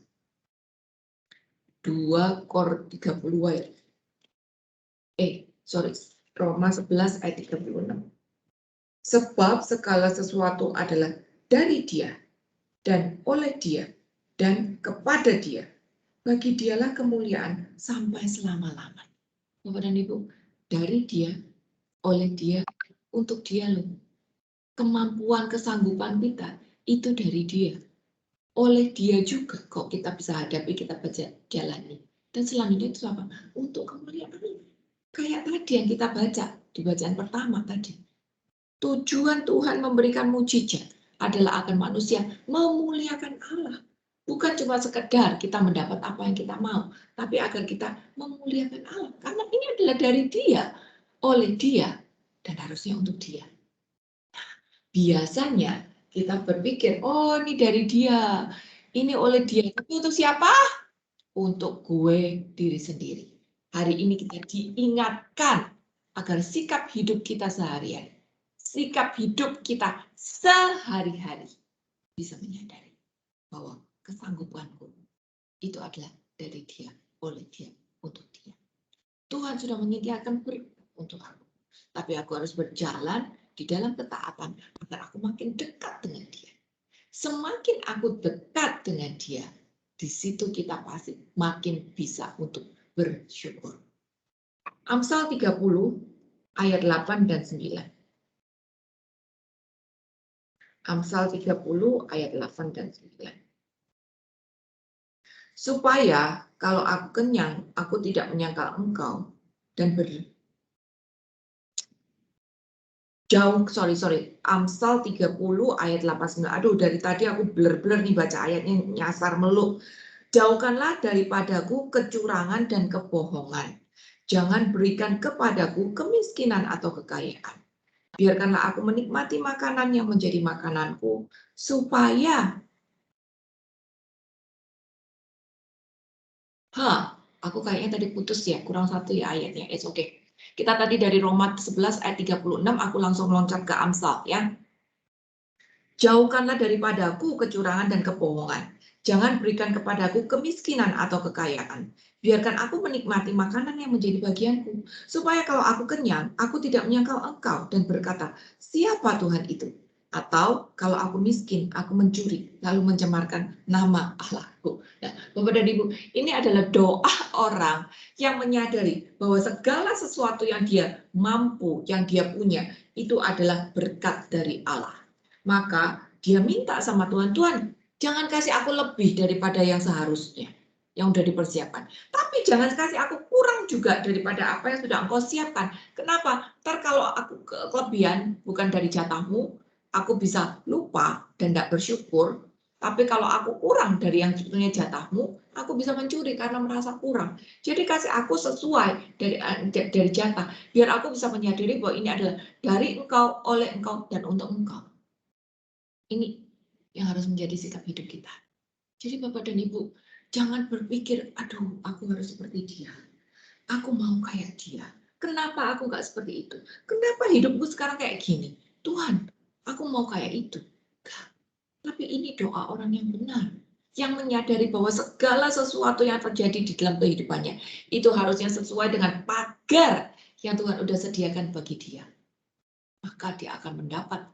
2 Kor 30 ayat. Roma 11 ayat 36. Sebab segala sesuatu adalah dari Dia dan oleh Dia dan kepada Dia. Bagi Dialah kemuliaan sampai selama-lamanya. Bapak dan Ibu, dari Dia, oleh Dia, untuk Dia loh. Kemampuan, kesanggupan kita itu dari Dia. Oleh Dia juga kok kita bisa hadapi, kita jalani. Dan selanjutnya itu apa? Untuk kemuliaan ini. Kayak tadi yang kita baca di bacaan pertama tadi. Tujuan Tuhan memberikan mujizat adalah agar manusia memuliakan Allah. Bukan cuma sekedar kita mendapat apa yang kita mau, tapi agar kita memuliakan Allah. Karena ini adalah dari Dia, oleh Dia, dan harusnya untuk Dia. Biasanya kita berpikir, oh ini dari Dia, ini oleh Dia. Tapi untuk siapa? Untuk gue diri sendiri. Hari ini kita diingatkan agar sikap hidup kita seharian, sikap hidup kita sehari-hari bisa menyadari bahwa kesanggupanku itu adalah dari Dia, oleh Dia, untuk Dia. Tuhan sudah menyediakan berkat untuk aku. Tapi aku harus berjalan di dalam ketaatan agar aku makin dekat dengan Dia. Semakin aku dekat dengan Dia, di situ kita pasti makin bisa untuk bersyukur. Amsal 30 ayat 8 dan 9. Amsal 30 ayat 8 dan 9. Supaya kalau aku kenyang, aku tidak menyangkal engkau dan Amsal 30 ayat 89. Aduh, dari tadi aku blur-blur nih baca ayatnya, nyasar meluk. Jauhkanlah daripadaku kecurangan dan kebohongan. Jangan berikan kepadaku kemiskinan atau kekayaan. Biarkanlah aku menikmati makanan yang menjadi makananku, supaya aku kayaknya tadi putus ya, kurang satu ya ayatnya. It's okay. Kita tadi dari Roma 11 ayat 36, aku langsung loncat ke Amsal ya. Jauhkanlah daripadaku kecurangan dan kebohongan. Jangan berikan kepadaku kemiskinan atau kekayaan. Biarkan aku menikmati makanan yang menjadi bagianku, supaya kalau aku kenyang, aku tidak menyangkal engkau dan berkata, siapa Tuhan itu? Atau kalau aku miskin, aku mencuri, lalu mencemarkan nama Allahku. Nah, Bapak dan Ibu, ini adalah doa orang yang menyadari bahwa segala sesuatu yang dia mampu, yang dia punya, itu adalah berkat dari Allah. Maka dia minta sama Tuhan, Tuhan, jangan kasih aku lebih daripada yang seharusnya, yang sudah dipersiapkan. Tapi jangan kasih aku kurang juga daripada apa yang sudah engkau siapkan. Kenapa? Ntar kalau aku kelebihan, bukan dari jatahmu, aku bisa lupa dan tidak bersyukur. Tapi kalau aku kurang dari yang sebetulnya jatahmu, aku bisa mencuri karena merasa kurang. Jadi kasih aku sesuai dari jatah, biar aku bisa menyadari bahwa ini adalah dari engkau, oleh engkau, dan untuk engkau. Ini yang harus menjadi sikap hidup kita. Jadi Bapak dan Ibu, jangan berpikir, aduh aku harus seperti dia. Aku mau kayak dia. Kenapa aku nggak seperti itu? Kenapa hidupku sekarang kayak gini? Tuhan, aku mau kayak itu. Tapi ini doa orang yang benar. Yang menyadari bahwa segala sesuatu yang terjadi di dalam kehidupannya, itu harusnya sesuai dengan pagar yang Tuhan sudah sediakan bagi dia. Maka dia akan mendapat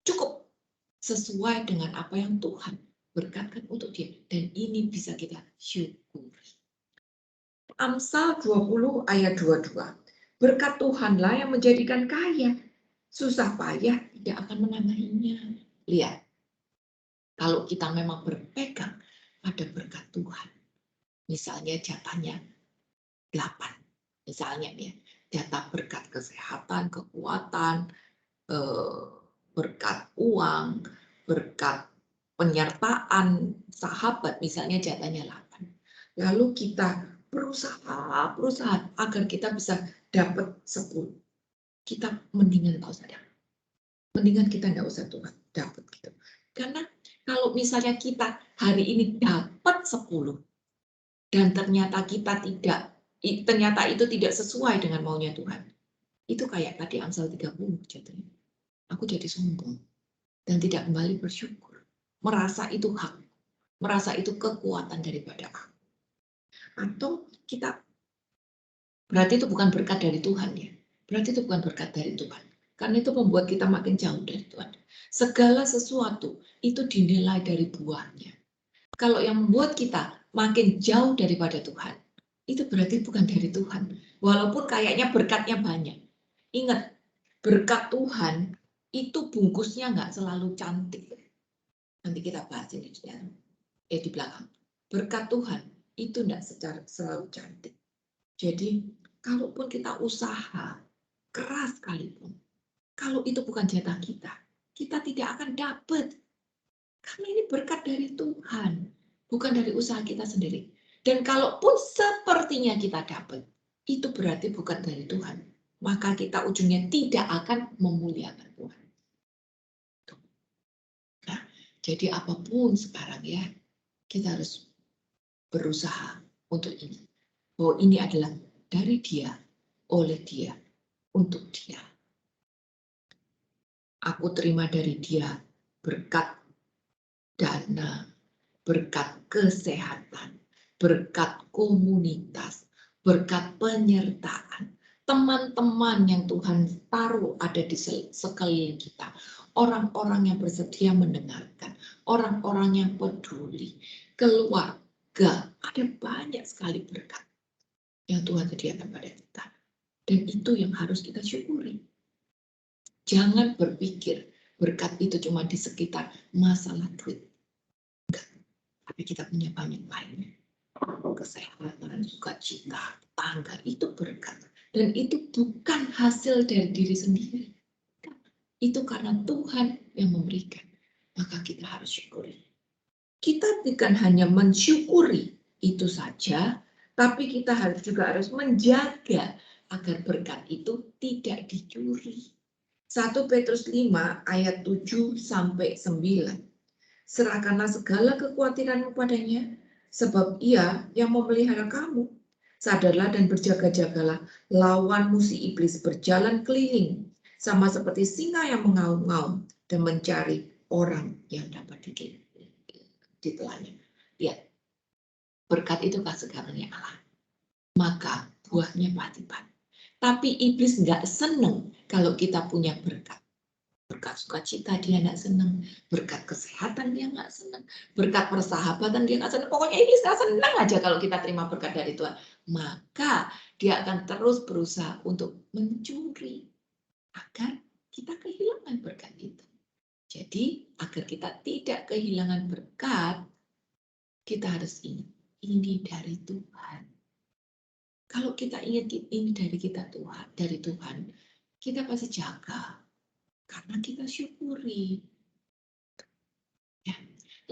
cukup sesuai dengan apa yang Tuhan berkatkan untuk dia. Dan ini bisa kita syukuri. Amsal 20 ayat 22. Berkat Tuhanlah yang menjadikan kaya. Susah payah tidak akan menambahinya. Lihat, kalau kita memang berpegang pada berkat Tuhan. Misalnya jatahnya 8. Misalnya ya, jatah berkat kesehatan, kekuatan, berkat uang, berkat penyertaan sahabat, misalnya jatahnya 8. Lalu kita berusaha agar kita bisa dapat 10. Kita mendingan nggak usah dapat. Mendingan kita nggak usah Tuhan dapat gitu. Karena kalau misalnya kita hari ini dapat 10 dan ternyata itu tidak sesuai dengan maunya Tuhan. Itu kayak tadi Amsal 30 jatuhnya. Aku jadi sombong dan tidak kembali bersyukur. Merasa itu hak, merasa itu kekuatan daripada aku. Atau kita, berarti itu bukan berkat dari Tuhan ya. Berarti itu bukan berkat dari Tuhan. Karena itu membuat kita makin jauh dari Tuhan. Segala sesuatu itu dinilai dari buahnya. Kalau yang membuat kita makin jauh daripada Tuhan, itu berarti bukan dari Tuhan. Walaupun kayaknya berkatnya banyak. Ingat, berkat Tuhan itu bungkusnya nggak selalu cantik. Nanti kita bahas ini di belakang. Berkat Tuhan itu nggak selalu cantik. Jadi, kalaupun kita usaha keras sekalipun, kalau itu bukan jatah kita, kita tidak akan dapat. Karena ini berkat dari Tuhan, bukan dari usaha kita sendiri. Dan kalaupun sepertinya kita dapat, itu berarti bukan dari Tuhan. Maka kita ujungnya tidak akan memuliakan Tuhan. Nah, jadi apapun sekarang ya, kita harus berusaha untuk ini. Bahwa ini adalah dari Dia, oleh Dia, untuk Dia. Aku terima dari Dia berkat dana, berkat kesehatan, berkat komunitas, berkat penyertaan, teman-teman yang Tuhan taruh ada di sekeliling kita, orang-orang yang bersedia mendengarkan, orang-orang yang peduli, keluarga, ada banyak sekali berkat yang Tuhan sediakan pada kita. Dan itu yang harus kita syukuri. Jangan berpikir berkat itu cuma di sekitar masalah duit. Tapi kita punya banyak lainnya. Kesehatan, sukacita, tangga, itu berkat. Dan itu bukan hasil dari diri sendiri. Itu karena Tuhan yang memberikan. Maka kita harus syukuri. Kita bukan hanya mensyukuri itu saja, tapi kita juga harus menjaga agar berkat itu tidak dicuri. 1 Petrus 5 ayat 7 sampai 9. Serahkanlah segala kekhawatiranmu padanya, sebab Ia yang memelihara kamu. Sadarlah dan berjaga-jagalah, lawan musuh iblis berjalan keliling, sama seperti singa yang mengaum-ngaum dan mencari orang yang dapat ditelannya. Lihat, berkat itu kasih karunia Allah. Maka buahnya pasti banyak. Tapi iblis nggak seneng kalau kita punya berkat. Berkat sukacita dia nggak seneng, berkat kesehatan dia nggak seneng, berkat persahabatan dia nggak seneng. Pokoknya ini nggak seneng aja kalau kita terima berkat dari Tuhan. Maka dia akan terus berusaha untuk mencuri agar kita kehilangan berkat itu. Jadi agar kita tidak kehilangan berkat, kita harus ingat ini dari Tuhan. Kalau kita ingat ini dari Tuhan, kita pasti jaga karena kita syukuri. Ya.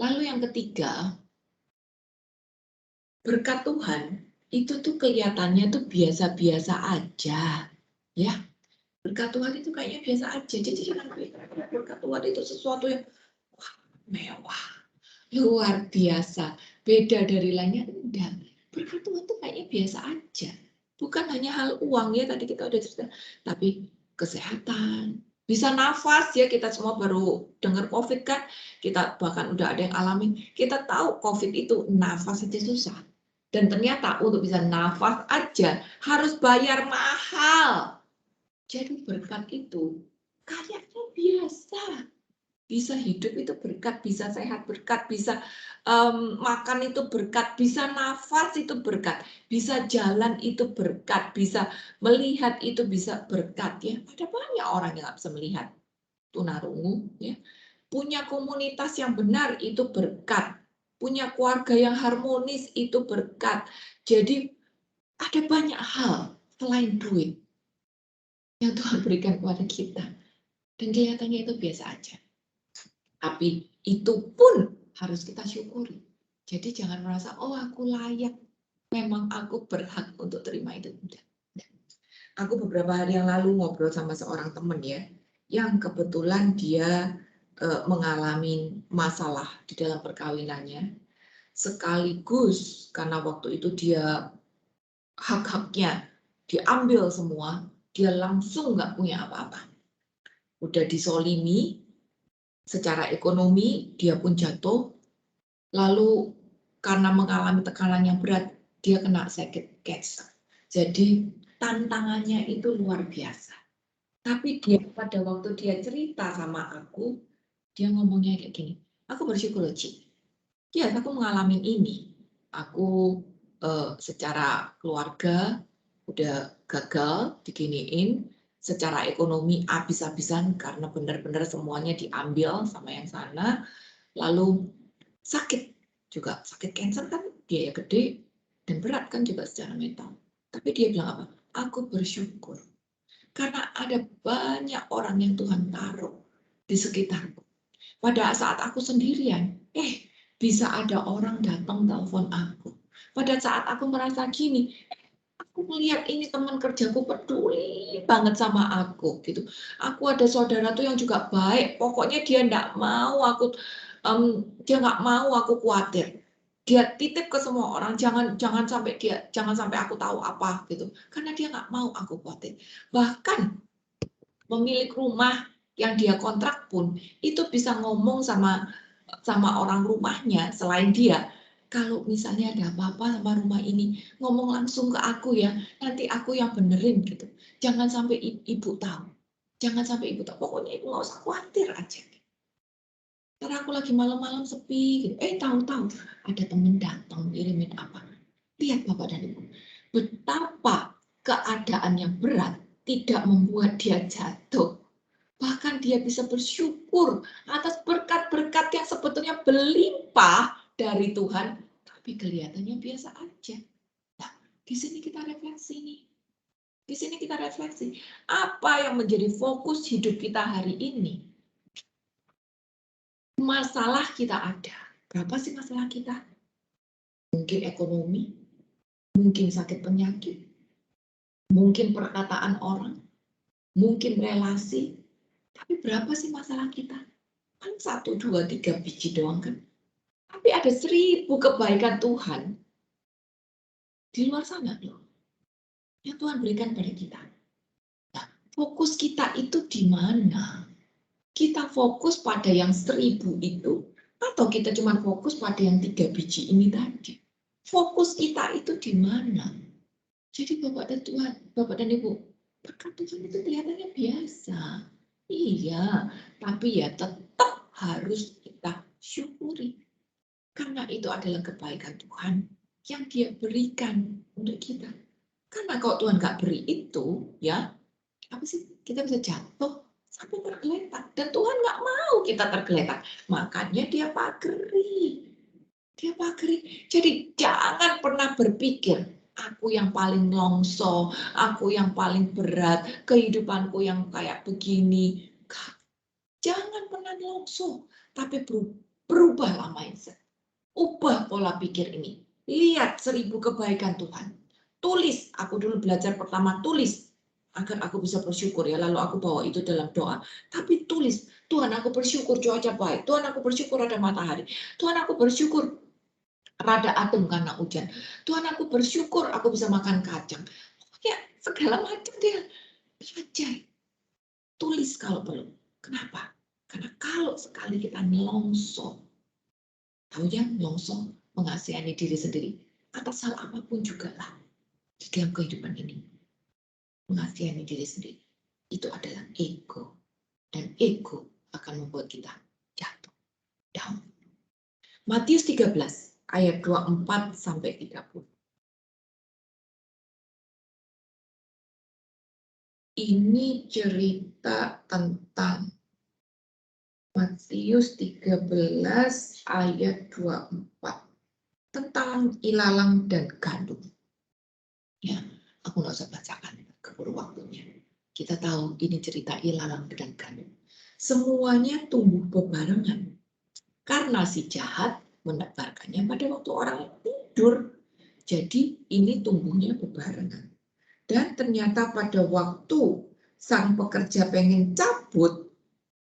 Lalu yang ketiga, berkat Tuhan itu tuh kelihatannya tuh biasa-biasa aja, ya. Berkat Tuhan itu kayaknya biasa aja. Jadi jangan pikir berkat Tuhan itu sesuatu yang wah, mewah, luar biasa, beda dari lainnya. Enggak. Berkat Tuhan tuh kayaknya biasa aja. Bukan hanya hal uang ya, tadi kita udah cerita, tapi kesehatan, bisa nafas ya, kita semua baru dengar COVID kan, kita bahkan udah ada yang alami, kita tahu COVID itu nafas aja susah. Dan ternyata untuk bisa nafas aja harus bayar mahal. Jadi berkat itu kayaknya biasa. Bisa hidup itu berkat, bisa sehat berkat, bisa makan itu berkat, bisa nafas itu berkat, bisa jalan itu berkat, bisa melihat itu bisa berkat ya. Ada banyak orang yang nggak bisa melihat, tunarungu ya. Punya komunitas yang benar itu berkat, punya keluarga yang harmonis itu berkat. Jadi ada banyak hal selain duit yang Tuhan berikan kepada kita, dan kelihatannya itu biasa aja. Tapi itu pun harus kita syukuri. Jadi jangan merasa, oh aku layak, memang aku berhak untuk terima itu. Tidak. Aku beberapa hari yang lalu ngobrol sama seorang teman ya, yang kebetulan dia mengalami masalah di dalam perkawinannya. Sekaligus karena waktu itu dia hak-haknya diambil semua, dia langsung nggak punya apa-apa. Udah disolimi, secara ekonomi dia pun jatuh, lalu karena mengalami tekanan yang berat, dia kena sakit cancer. Jadi tantangannya itu luar biasa. Tapi dia pada waktu dia cerita sama aku, dia ngomongnya kayak gini, aku bersyukur loh Ci. Ya, aku mengalami ini. Aku secara keluarga udah gagal diginiin, secara ekonomi habis-habisan karena benar-benar semuanya diambil sama yang sana, lalu sakit juga, sakit cancer kan biaya gede dan berat kan juga secara mental. Tapi dia bilang apa? Aku bersyukur karena ada banyak orang yang Tuhan taruh di sekitarku. Pada saat aku sendirian, bisa ada orang datang telepon aku. Pada saat aku merasa gini, aku melihat ini teman kerjaku peduli banget sama aku gitu. Aku ada saudara tuh yang juga baik, pokoknya dia nggak mau aku khawatir. Dia titip ke semua orang, jangan sampai aku tahu apa gitu, karena dia nggak mau aku khawatir. Bahkan pemilik rumah yang dia kontrak pun itu bisa ngomong sama orang rumahnya selain dia. Kalau misalnya ada apa-apa sama rumah ini, ngomong langsung ke aku ya, nanti aku yang benerin gitu. Jangan sampai ibu tahu. Jangan sampai ibu tahu. Pokoknya ibu nggak usah khawatir aja. Karena aku lagi malam-malam sepi gitu. Tahu-tahu ada temen datang ngirimin apa. Lihat Bapak dan Ibu, betapa keadaan yang berat tidak membuat dia jatuh. Bahkan dia bisa bersyukur atas berkat-berkat yang sebetulnya berlimpah dari Tuhan, tapi kelihatannya biasa aja. Nah, di sini kita refleksi nih. Di sini kita refleksi, apa yang menjadi fokus hidup kita hari ini? Masalah kita ada. Berapa sih masalah kita? Mungkin ekonomi, mungkin sakit penyakit, mungkin perkataan orang, mungkin relasi. Tapi berapa sih masalah kita? Kan 1, 2, 3 biji doang kan? Tapi ada 1000 kebaikan Tuhan di luar sana loh, yang Tuhan berikan pada kita. Nah, fokus kita itu di mana? Kita fokus pada yang 1000 itu, Atau kita cuma fokus pada yang 3 biji ini tadi. Fokus kita itu di mana? Jadi Bapak dan Tuhan, Bapak dan Ibu, berkat Tuhan itu kelihatannya biasa. Iya, tapi ya tetap harus kita syukuri. Karena itu adalah kebaikan Tuhan yang Dia berikan untuk kita. Karena kalau Tuhan nggak beri itu, ya apa sih? Kita bisa jatuh sampai tergeletak. Dan Tuhan nggak mau kita tergeletak. Makanya Dia pageri. Dia pageri. Jadi jangan pernah berpikir, aku yang paling longso, aku yang paling berat, kehidupanku yang kayak begini. Jangan pernah longso, tapi berubahlah mindset. Ubah pola pikir ini. Lihat 1000 kebaikan Tuhan. Tulis, aku dulu belajar pertama tulis. Agar aku bisa bersyukur ya, lalu aku bawa itu dalam doa. Tapi tulis, Tuhan aku bersyukur cuaca baik. Tuhan aku bersyukur ada matahari. Tuhan aku bersyukur rada adem karena hujan. Tuhan aku bersyukur aku bisa makan kacang. Ya segala macam dia belajar. Tulis kalau perlu. Kenapa? Karena kalau sekali kita nelongso, tahu ya, nelongso mengasihani diri sendiri atas hal apapun juga lah di dalam kehidupan ini. Mengasihani diri sendiri itu adalah ego, dan ego akan membuat kita jatuh down. Matius 13 ayat 24 sampai 30. Ini cerita tentang Matius 13 ayat 24 tentang ilalang dan gandum. Ya, aku nggak usah bacakan, keburu waktunya. Kita tahu ini cerita ilalang dan gandum. Semuanya tumbuh bebarengan karena si jahat menebarkannya pada waktu orang tidur. Jadi ini tumbuhnya bebarengan. Dan ternyata pada waktu sang pekerja pengen cabut,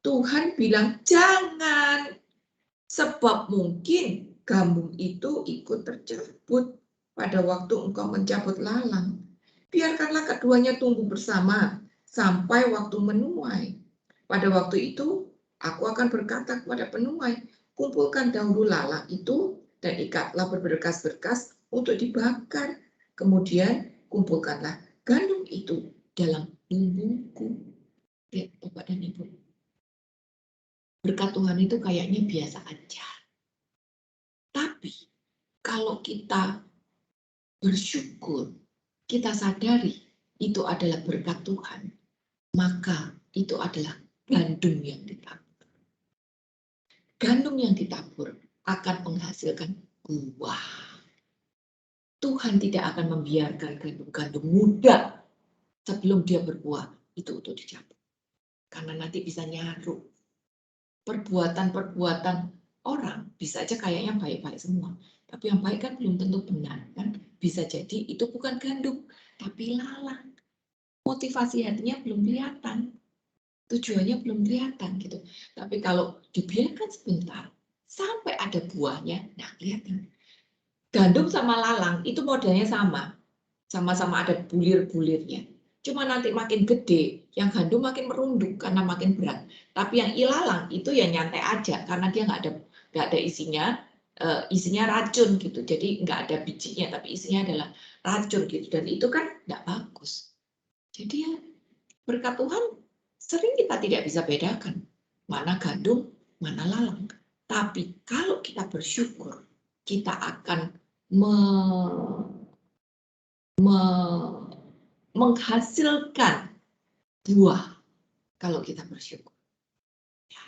Tuhan bilang jangan. Sebab mungkin gandum itu ikut tercabut pada waktu engkau mencabut lalang. Biarkanlah keduanya tumbuh bersama sampai waktu menuai. Pada waktu itu, aku akan berkata kepada penuai, kumpulkan dahulu lalang itu dan ikatlah berberkas-berkas untuk dibakar. Kemudian kumpulkanlah gandum itu dalam lumbungku. Lihat Bapak dan Ibu. Berkat Tuhan itu kayaknya biasa aja. Tapi kalau kita bersyukur, kita sadari itu adalah berkat Tuhan, maka itu adalah gandum yang ditabur. Gandum yang ditabur akan menghasilkan buah. Tuhan tidak akan membiarkan gandum-gandum muda sebelum dia berbuah itu untuk dicabut. Karena nanti bisa nyaru. Perbuatan-perbuatan orang bisa aja kayaknya baik-baik semua. Tapi yang baik kan belum tentu benar kan. Bisa jadi itu bukan gandum, tapi lalang. Motivasi hatinya belum kelihatan. Tujuannya belum kelihatan gitu. Tapi kalau dibiarkan sebentar, sampai ada buahnya, nah kelihatan. Gandum sama lalang itu modelnya sama. Sama-sama ada bulir-bulirnya. Cuma nanti makin gede, yang gandum makin merunduk karena makin berat. Tapi yang ilalang itu ya nyantai aja karena dia nggak ada isinya racun gitu. Jadi nggak ada bijinya, tapi isinya adalah racun gitu. Dan itu kan nggak bagus. Jadi ya berkat Tuhan sering kita tidak bisa bedakan mana gandum, mana lalang. Tapi kalau kita bersyukur, kita akan menghasilkan buah kalau kita bersyukur. Ya,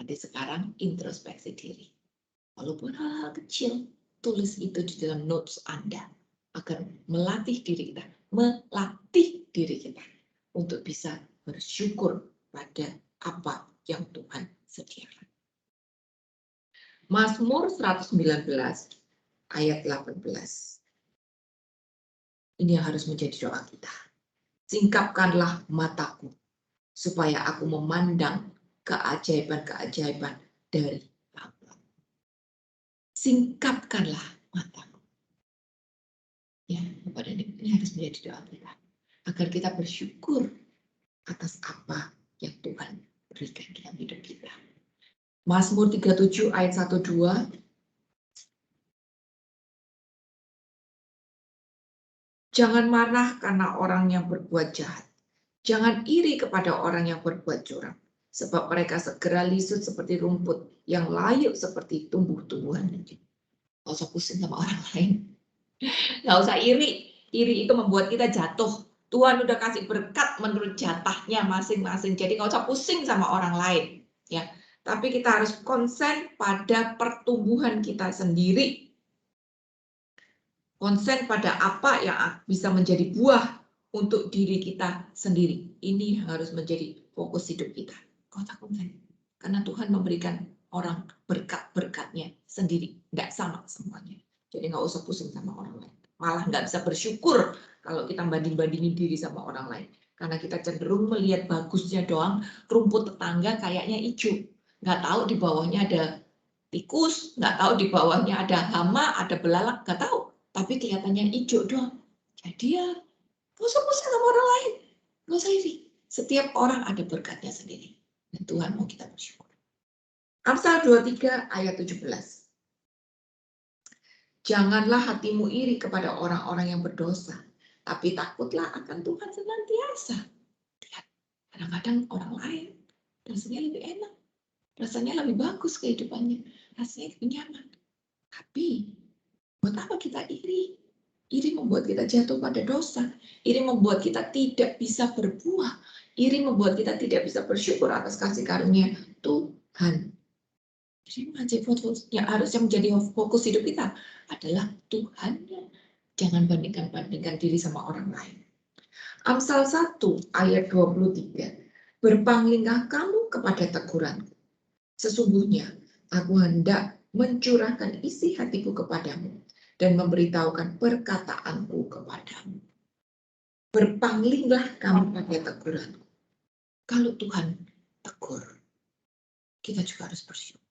nanti sekarang introspeksi diri. Walaupun hal-hal kecil, tulis itu di dalam notes Anda agar melatih diri kita untuk bisa bersyukur pada apa yang Tuhan sediakan. Mazmur 119 ayat 18. Ini yang harus menjadi doa kita. Singkapkanlah mataku, supaya aku memandang keajaiban-keajaiban dari Allah. Singkapkanlah mataku. Ya, Bapak dan Ibu, ini harus menjadi doa kita. Agar kita bersyukur atas apa yang Tuhan berikan dalam hidup kita. Mazmur 37 ayat 1-2. Jangan marah karena orang yang berbuat jahat. Jangan iri kepada orang yang berbuat curang. Sebab mereka segera lisut seperti rumput, yang layu seperti tumbuh-tumbuhan. Nggak usah pusing sama orang lain. Nggak usah iri. Iri itu membuat kita jatuh. Tuhan udah kasih berkat menurut jatahnya masing-masing. Jadi nggak usah pusing sama orang lain. Ya, tapi kita harus konsen pada pertumbuhan kita sendiri. Konsen pada apa yang bisa menjadi buah untuk diri kita sendiri. Ini harus menjadi fokus hidup kita. Kau tak konsen. Karena Tuhan memberikan orang berkat-berkatnya sendiri. Nggak sama semuanya. Jadi nggak usah pusing sama orang lain. Malah nggak bisa bersyukur kalau kita banding-bandingin diri sama orang lain. Karena kita cenderung melihat bagusnya doang, rumput tetangga kayaknya hijau. Nggak tahu di bawahnya ada tikus, nggak tahu di bawahnya ada hama, ada belalak, nggak tahu. Tapi kelihatannya hijau doang. Jadi ya, gak usah pusing sama orang lain. Gak usah iri. Setiap orang ada berkatnya sendiri. Dan Tuhan mau kita bersyukur. Amsal 23 ayat 17. Janganlah hatimu iri kepada orang-orang yang berdosa, tapi takutlah akan Tuhan senantiasa. Lihat, kadang-kadang orang lain rasanya lebih enak. Rasanya lebih bagus kehidupannya. Rasanya lebih nyaman. Tapi buat apa kita iri? Iri membuat kita jatuh pada dosa. Iri membuat kita tidak bisa berbuah. Iri membuat kita tidak bisa bersyukur atas kasih karunia Tuhan. Jadi yang harusnya menjadi fokus hidup kita adalah Tuhannya. Jangan bandingkan diri sama orang lain. Amsal 1 ayat 23. Berpanglinglah kamu kepada teguranku. Sesungguhnya aku hendak mencurahkan isi hatiku kepadamu dan memberitahukan perkataanku kepadamu. Berpanglinglah kamu pada teguranku. Kalau Tuhan tegur, kita juga harus bersyukur.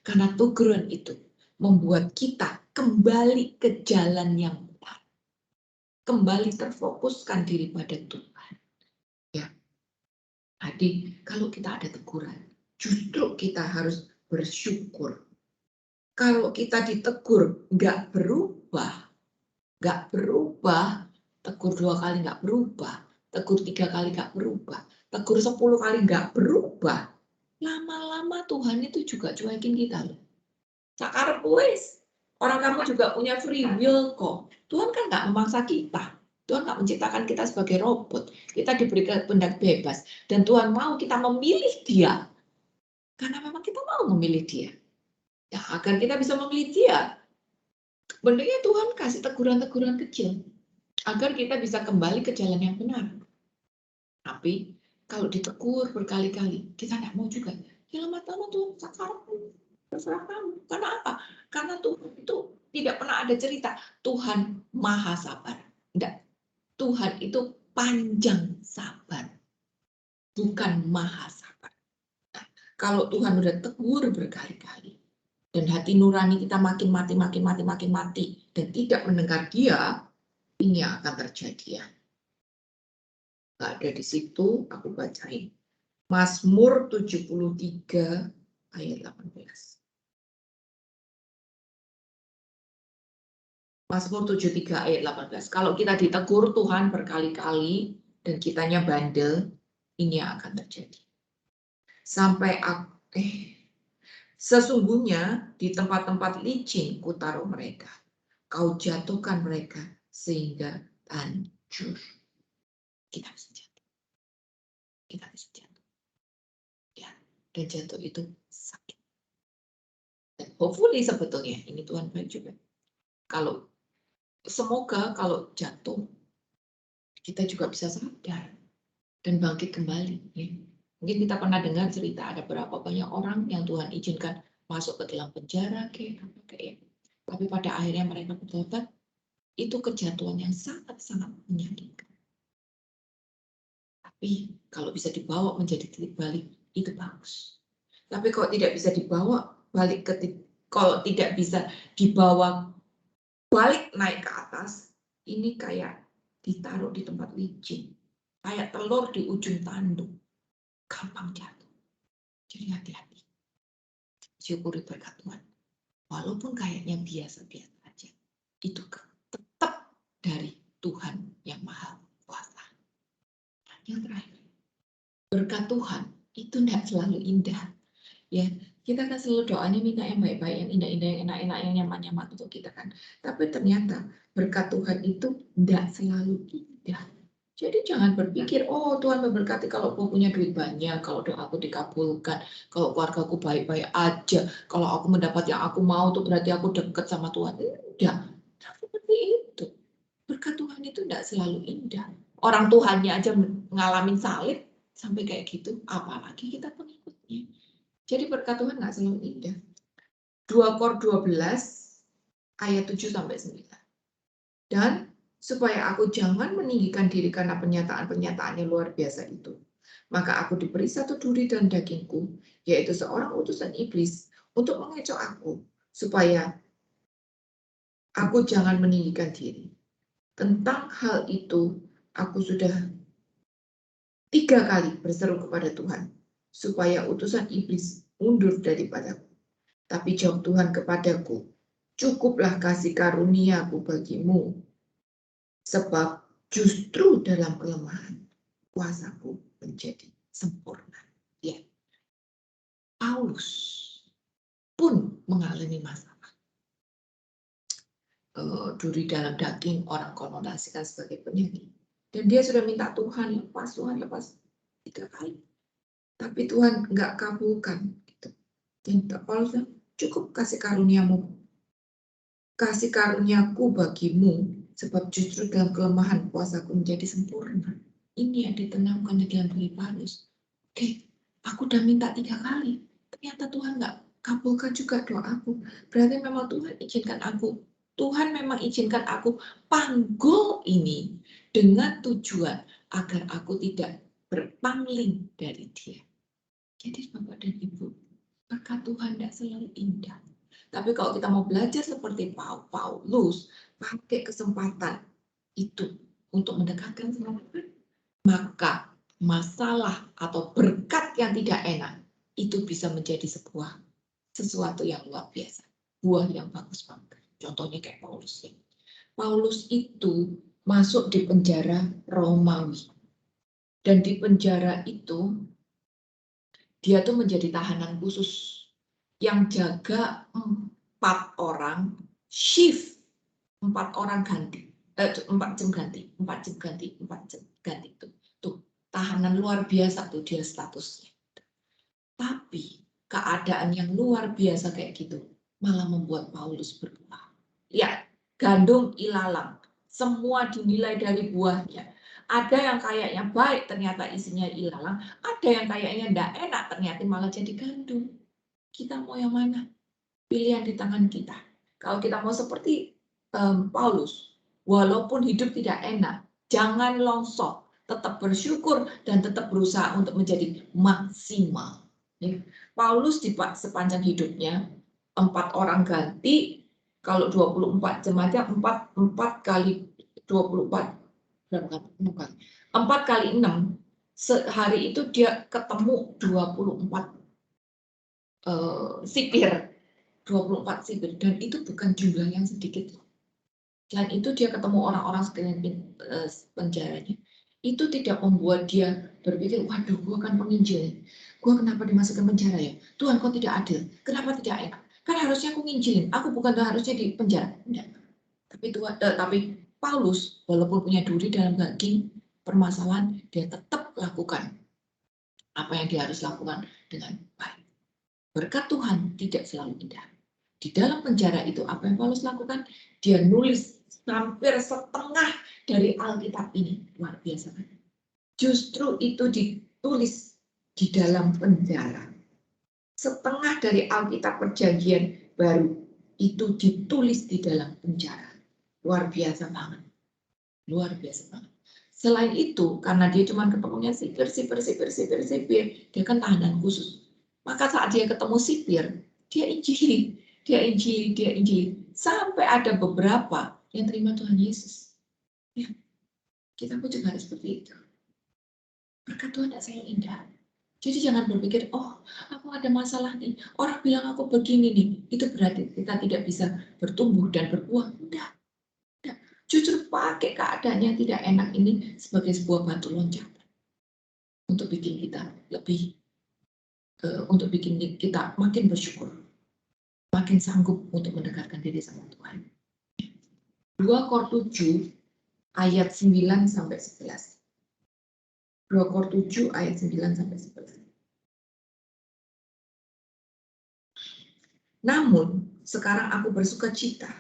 Karena teguran itu membuat kita kembali ke jalan yang benar. Kembali terfokuskan diri pada Tuhan. Ya. Jadi kalau kita ada teguran, justru kita harus bersyukur. Kalau kita ditegur nggak berubah, tegur 2 kali nggak berubah, tegur 3 kali nggak berubah, tegur 10 kali nggak berubah, lama-lama Tuhan itu juga cuekin kita loh. Sakar wis, orang kamu juga punya free will kok. Tuhan kan nggak memaksa kita. Tuhan nggak menciptakan kita sebagai robot. Kita diberi kehendak bebas. Dan Tuhan mau kita memilih Dia. Karena memang kita mau memilih Dia. Ya, agar kita bisa memilih Dia, sebenarnya Tuhan kasih teguran-teguran kecil agar kita bisa kembali ke jalan yang benar. Tapi kalau ditegur berkali-kali, kita tidak mau juga. Ya lama-lama Tuhan sakarmu, terserah kamu. Karena apa? Karena Tuhan itu tidak pernah ada cerita Tuhan maha sabar. Tidak. Tuhan itu panjang sabar, bukan maha sabar. Nah, kalau Tuhan udah tegur berkali-kali, dan hati nurani kita makin mati, dan tidak mendengar Dia, ini yang akan terjadi ya. Nggak ada di situ, aku bacain. Mazmur 73 ayat 18. Mazmur 73 ayat 18. Kalau kita ditegur Tuhan berkali-kali dan kitanya bandel, ini yang akan terjadi. Sesungguhnya di tempat-tempat licin kutaruh mereka. Kau jatuhkan mereka sehingga hancur. Kita bisa jatuh. Kita bisa jatuh. Ya, dan jatuh itu sakit. Dan hopefully sebetulnya ini Tuhan baik juga. Semoga kalau jatuh kita juga bisa sadar dan bangkit kembali. Ya. Mungkin kita pernah dengar cerita ada berapa banyak orang yang Tuhan izinkan masuk ke dalam penjara tapi pada akhirnya mereka bertobat. Itu kejatuhan yang sangat-sangat menyakitkan. Tapi kalau bisa dibawa menjadi titik balik, itu bagus. Tapi kalau tidak bisa dibawa balik kalau tidak bisa dibawa balik naik ke atas, ini kayak ditaruh di tempat licin. Kayak telur di ujung tanduk. Gampang jatuh. Jadi hati-hati. syukuri berkat Tuhan. Walaupun kayaknya biasa-biasa aja, itu tetap dari Tuhan yang Maha Kuasa. Yang terakhir, berkat Tuhan itu tidak selalu indah. Ya, kita kan selalu doanya minta yang baik-baik, yang indah-indah, yang enak-enak, yang nyaman-nyaman untuk kita kan. Tapi ternyata berkat Tuhan itu tidak selalu indah. Jadi jangan berpikir, oh Tuhan memberkati kalau aku punya duit banyak, kalau doaku dikabulkan, kalau keluargaku baik-baik aja, kalau aku mendapat yang aku mau tuh berarti aku dekat sama Tuhan. Tidak, seperti itu. Berkat Tuhan itu tidak selalu indah. Orang Tuhannya aja ngalamin salib sampai kayak gitu, apalagi kita pengikutnya. Jadi berkat Tuhan nggak selalu indah. 2 Kor 12 ayat 7-9. Dan supaya aku jangan meninggikan diri karena pernyataan-pernyataan yang luar biasa itu. Maka aku diberi satu duri dalam dagingku, yaitu seorang utusan iblis, untuk mengecoh aku, supaya aku jangan meninggikan diri. Tentang hal itu, aku sudah 3 kali berseru kepada Tuhan, supaya utusan iblis mundur daripadaku. Tapi jawab Tuhan kepadaku, cukuplah kasih karuniaku bagimu, sebab justru dalam kelemahan kuasaku menjadi sempurna. Ya, Paulus pun mengalami masalah. Duri dalam daging orang konotasikan sebagai penyakit. Dan dia sudah minta Tuhan lepas 3 kali. Tapi Tuhan nggak kabulkan. Gitu. Dan Paulus bilang, cukup kasih karuniamu. Kasih karuniaku bagimu, sebab justru dalam kelemahan kuasaku menjadi sempurna. Ini yang ditanamkan di dalam diri Paulus. Oke, aku udah minta 3 kali. Ternyata Tuhan nggak kabulkan juga doaku. Berarti memang Tuhan izinkan aku. Tuhan memang izinkan aku panggul ini dengan tujuan agar aku tidak berpangling dari Dia. Jadi Bapak dan Ibu, berkat Tuhan tidak selalu indah. Tapi kalau kita mau belajar seperti Paulus, pakai kesempatan itu untuk mendekatkan sama Tuhan, maka masalah atau berkat yang tidak enak itu bisa menjadi sesuatu yang luar biasa, buah yang bagus banget. Contohnya kayak Paulus. Paulus itu masuk di penjara Romawi, dan di penjara itu dia tuh menjadi tahanan khusus yang jaga 4 orang shift, 4 orang ganti, 4 jam ganti, 4 jam ganti, 4 jam ganti itu. Tuh, tahanan luar biasa tuh dia statusnya. Tapi keadaan yang luar biasa kayak gitu malah membuat Paulus berubah. Ya, gandum ilalang, semua dinilai dari buahnya. Ada yang kayaknya baik ternyata isinya ilalang, ada yang kayaknya enggak enak ternyata malah jadi gandum. Kita mau yang mana? Pilihan di tangan kita. Kalau kita mau seperti Paulus, walaupun hidup tidak enak, jangan longsor, tetap bersyukur dan tetap berusaha untuk menjadi maksimal. Paulus di sepanjang hidupnya 4 orang ganti, kalau 24 jam aja 4 kali 24 berapa kali? 4 kali 6 sehari itu dia ketemu 24 sipir, 24 sipir, dan itu bukan jumlah yang sedikit. Selain itu dia ketemu orang-orang sekeliling penjaranya. Itu tidak membuat dia berpikir, waduh, gue kan penginjil, gue kenapa dimasukkan penjara ya? Tuhan, kok tidak adil? Kenapa tidak enak? Kan harusnya aku nginjilin, aku bukan harusnya di penjara. Enggak. Tapi Paulus, walaupun punya duri dalam daging permasalahan, dia tetap lakukan apa yang dia harus lakukan dengan baik. Berkat Tuhan tidak selalu indah. Di dalam penjara itu apa yang Paulus lakukan? Dia nulis hampir setengah dari Alkitab ini. Luar biasa kan? Justru itu ditulis di dalam penjara. Setengah dari Alkitab Perjanjian Baru itu ditulis di dalam penjara. Luar biasa banget. Luar biasa banget. Selain itu, karena dia cuma ketemunya sipir, dia kan tahanan khusus. Maka saat dia ketemu sipir, dia injili. Sampai ada beberapa yang terima Tuhan Yesus. Ya, kita pun juga harus seperti itu. Berkat Tuhan tidak selalu indah. Jadi jangan berpikir, oh aku ada masalah nih, orang bilang aku begini nih, itu berarti kita tidak bisa bertumbuh dan berbuah. Enggak. Justru pakai keadaan yang tidak enak ini sebagai sebuah batu loncatan untuk bikin kita lebih, untuk bikin kita makin bersyukur, makin sanggup untuk mendekatkan diri sama Tuhan. 2 Kor 7 ayat 9 sampai 11. 2 Kor 7 ayat 9 sampai 11. Namun, sekarang aku bersuka cita,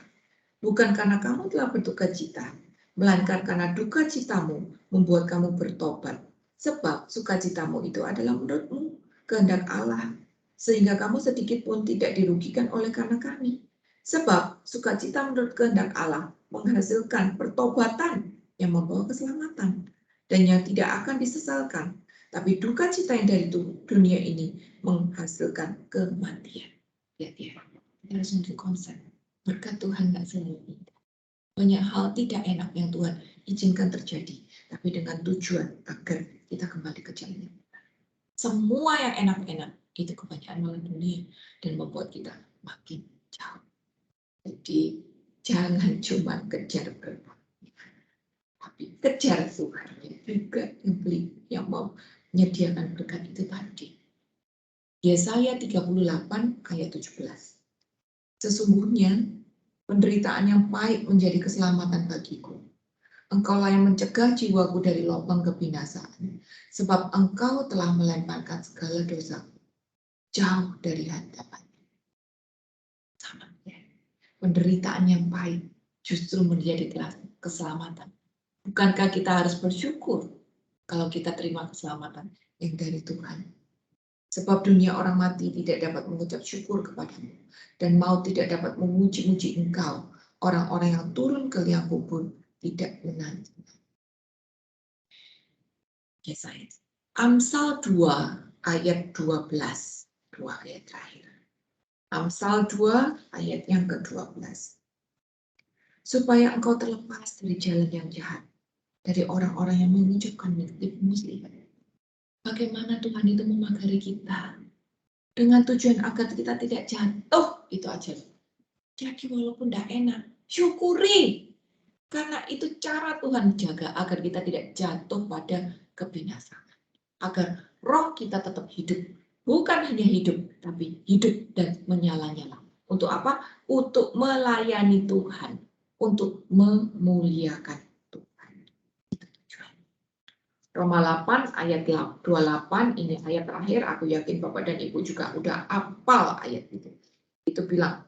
bukan karena kamu telah berduka cita, melainkan karena duka citamu membuat kamu bertobat. Sebab sukacitamu itu adalah menurutmu kehendak Allah, sehingga kamu sedikit pun tidak dirugikan oleh karena kami. Sebab sukacita menurut kehendak Allah menghasilkan pertobatan yang membawa keselamatan, dan yang tidak akan disesalkan. Tapi duka cita yang dari dunia ini menghasilkan kematian. Lihat ya, kita harus untuk konsep. Berkat Tuhan nggak selalu indah. Banyak hal tidak enak yang Tuhan izinkan terjadi, tapi dengan tujuan agar kita kembali ke jalan. Semua yang enak-enak itu kebanyakan malah dunia dan membuat kita makin jauh. Jadi jangan cuma kejar berkat, tapi kejar Tuhan juga yang mau menyediakan berkat itu tadi. Yesaya 38 ayat 17. Sesungguhnya penderitaan yang pahit menjadi keselamatan bagiku. Engkaulah yang mencegah jiwaku dari lubang kebinasaan, sebab engkau telah melemparkan segala dosaku jauh dari hadapannya. Sama ya. Penderitaan yang pahit justru menjadi keselamatan. Bukankah kita harus bersyukur kalau kita terima keselamatan yang dari Tuhan? Sebab dunia orang mati tidak dapat mengucap syukur kepadamu, dan maut tidak dapat memuji-muji engkau. Orang-orang yang turun ke liang kubur tidak menanti. Yesaya. Amsal 2 ayat 12. 2 ayat terakhir. Amsal 2 ayat yang ke-12. Supaya engkau terlepas dari jalan yang jahat, dari orang-orang yang mengucapkan muslihat. Bagaimana Tuhan itu memagari kita dengan tujuan agar kita tidak jatuh, itu aja. Jadi walaupun tidak enak, syukuri. Karena itu cara Tuhan jaga agar kita tidak jatuh pada kebinasaan. Agar roh kita tetap hidup. Bukan hanya hidup, tapi hidup dan menyala-nyala. Untuk apa? Untuk melayani Tuhan. Untuk memuliakan Tuhan. Itu tujuan. Roma 8 ayat 28, ini ayat terakhir, aku yakin Bapak dan Ibu juga udah hafal ayat itu. Itu bilang,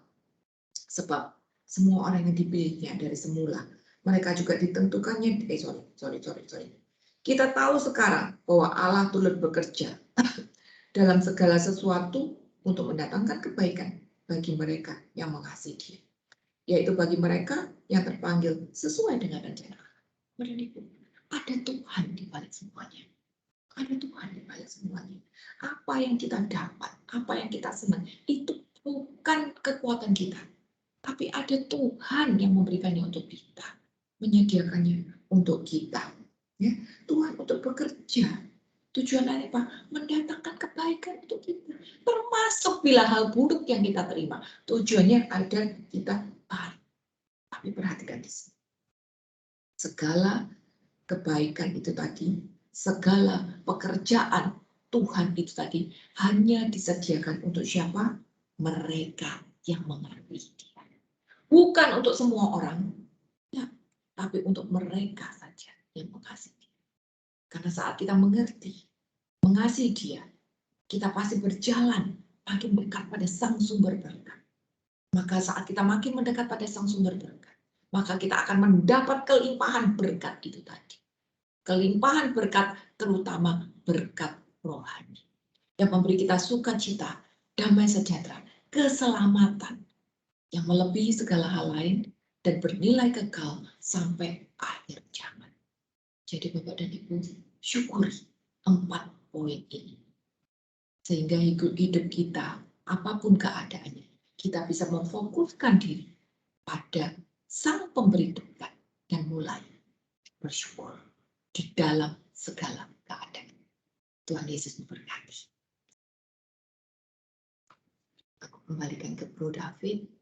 sebab semua orang yang dipilihnya dari semula, mereka juga ditentukannya, sorry. Kita tahu sekarang bahwa Allah turut bekerja dalam segala sesuatu untuk mendatangkan kebaikan bagi mereka yang mengasihi Dia. Yaitu bagi mereka yang terpanggil sesuai dengan rencana Allah. Ada Tuhan di balik semuanya. Ada Tuhan di balik semuanya. Apa yang kita dapat, apa yang kita senang, itu bukan kekuatan kita. Tapi ada Tuhan yang memberikannya untuk kita. Menyediakannya untuk kita. Ya, Tuhan untuk bekerja. Tujuannya apa? Mendatangkan kebaikan untuk kita. Termasuk bila hal buruk yang kita terima. Tujuannya ada kita baik. Tapi perhatikan di sini. Segala kebaikan itu tadi, segala pekerjaan Tuhan itu tadi hanya disediakan untuk siapa? Mereka yang mengasihi Dia. Bukan untuk semua orang, ya, tapi untuk mereka saja yang mengasihi Dia. Karena saat kita mengerti, mengasihi Dia, kita pasti berjalan makin dekat pada Sang Sumber berkat. Maka saat kita makin mendekat pada Sang Sumber berkat, maka kita akan mendapat kelimpahan berkat itu tadi. Kelimpahan berkat, terutama berkat rohani, yang memberi kita sukacita, damai sejahtera, keselamatan yang melebihi segala hal lain dan bernilai kekal sampai akhir zaman. Jadi Bapak dan Ibu, syukuri 4 poin ini. Sehingga hidup kita, apapun keadaannya, kita bisa memfokuskan diri pada Sang Pemberi berkat dan mulai bersyukur di dalam segala keadaan. Tuhan Yesus memberkati. Aku kembalikan ke Bro David.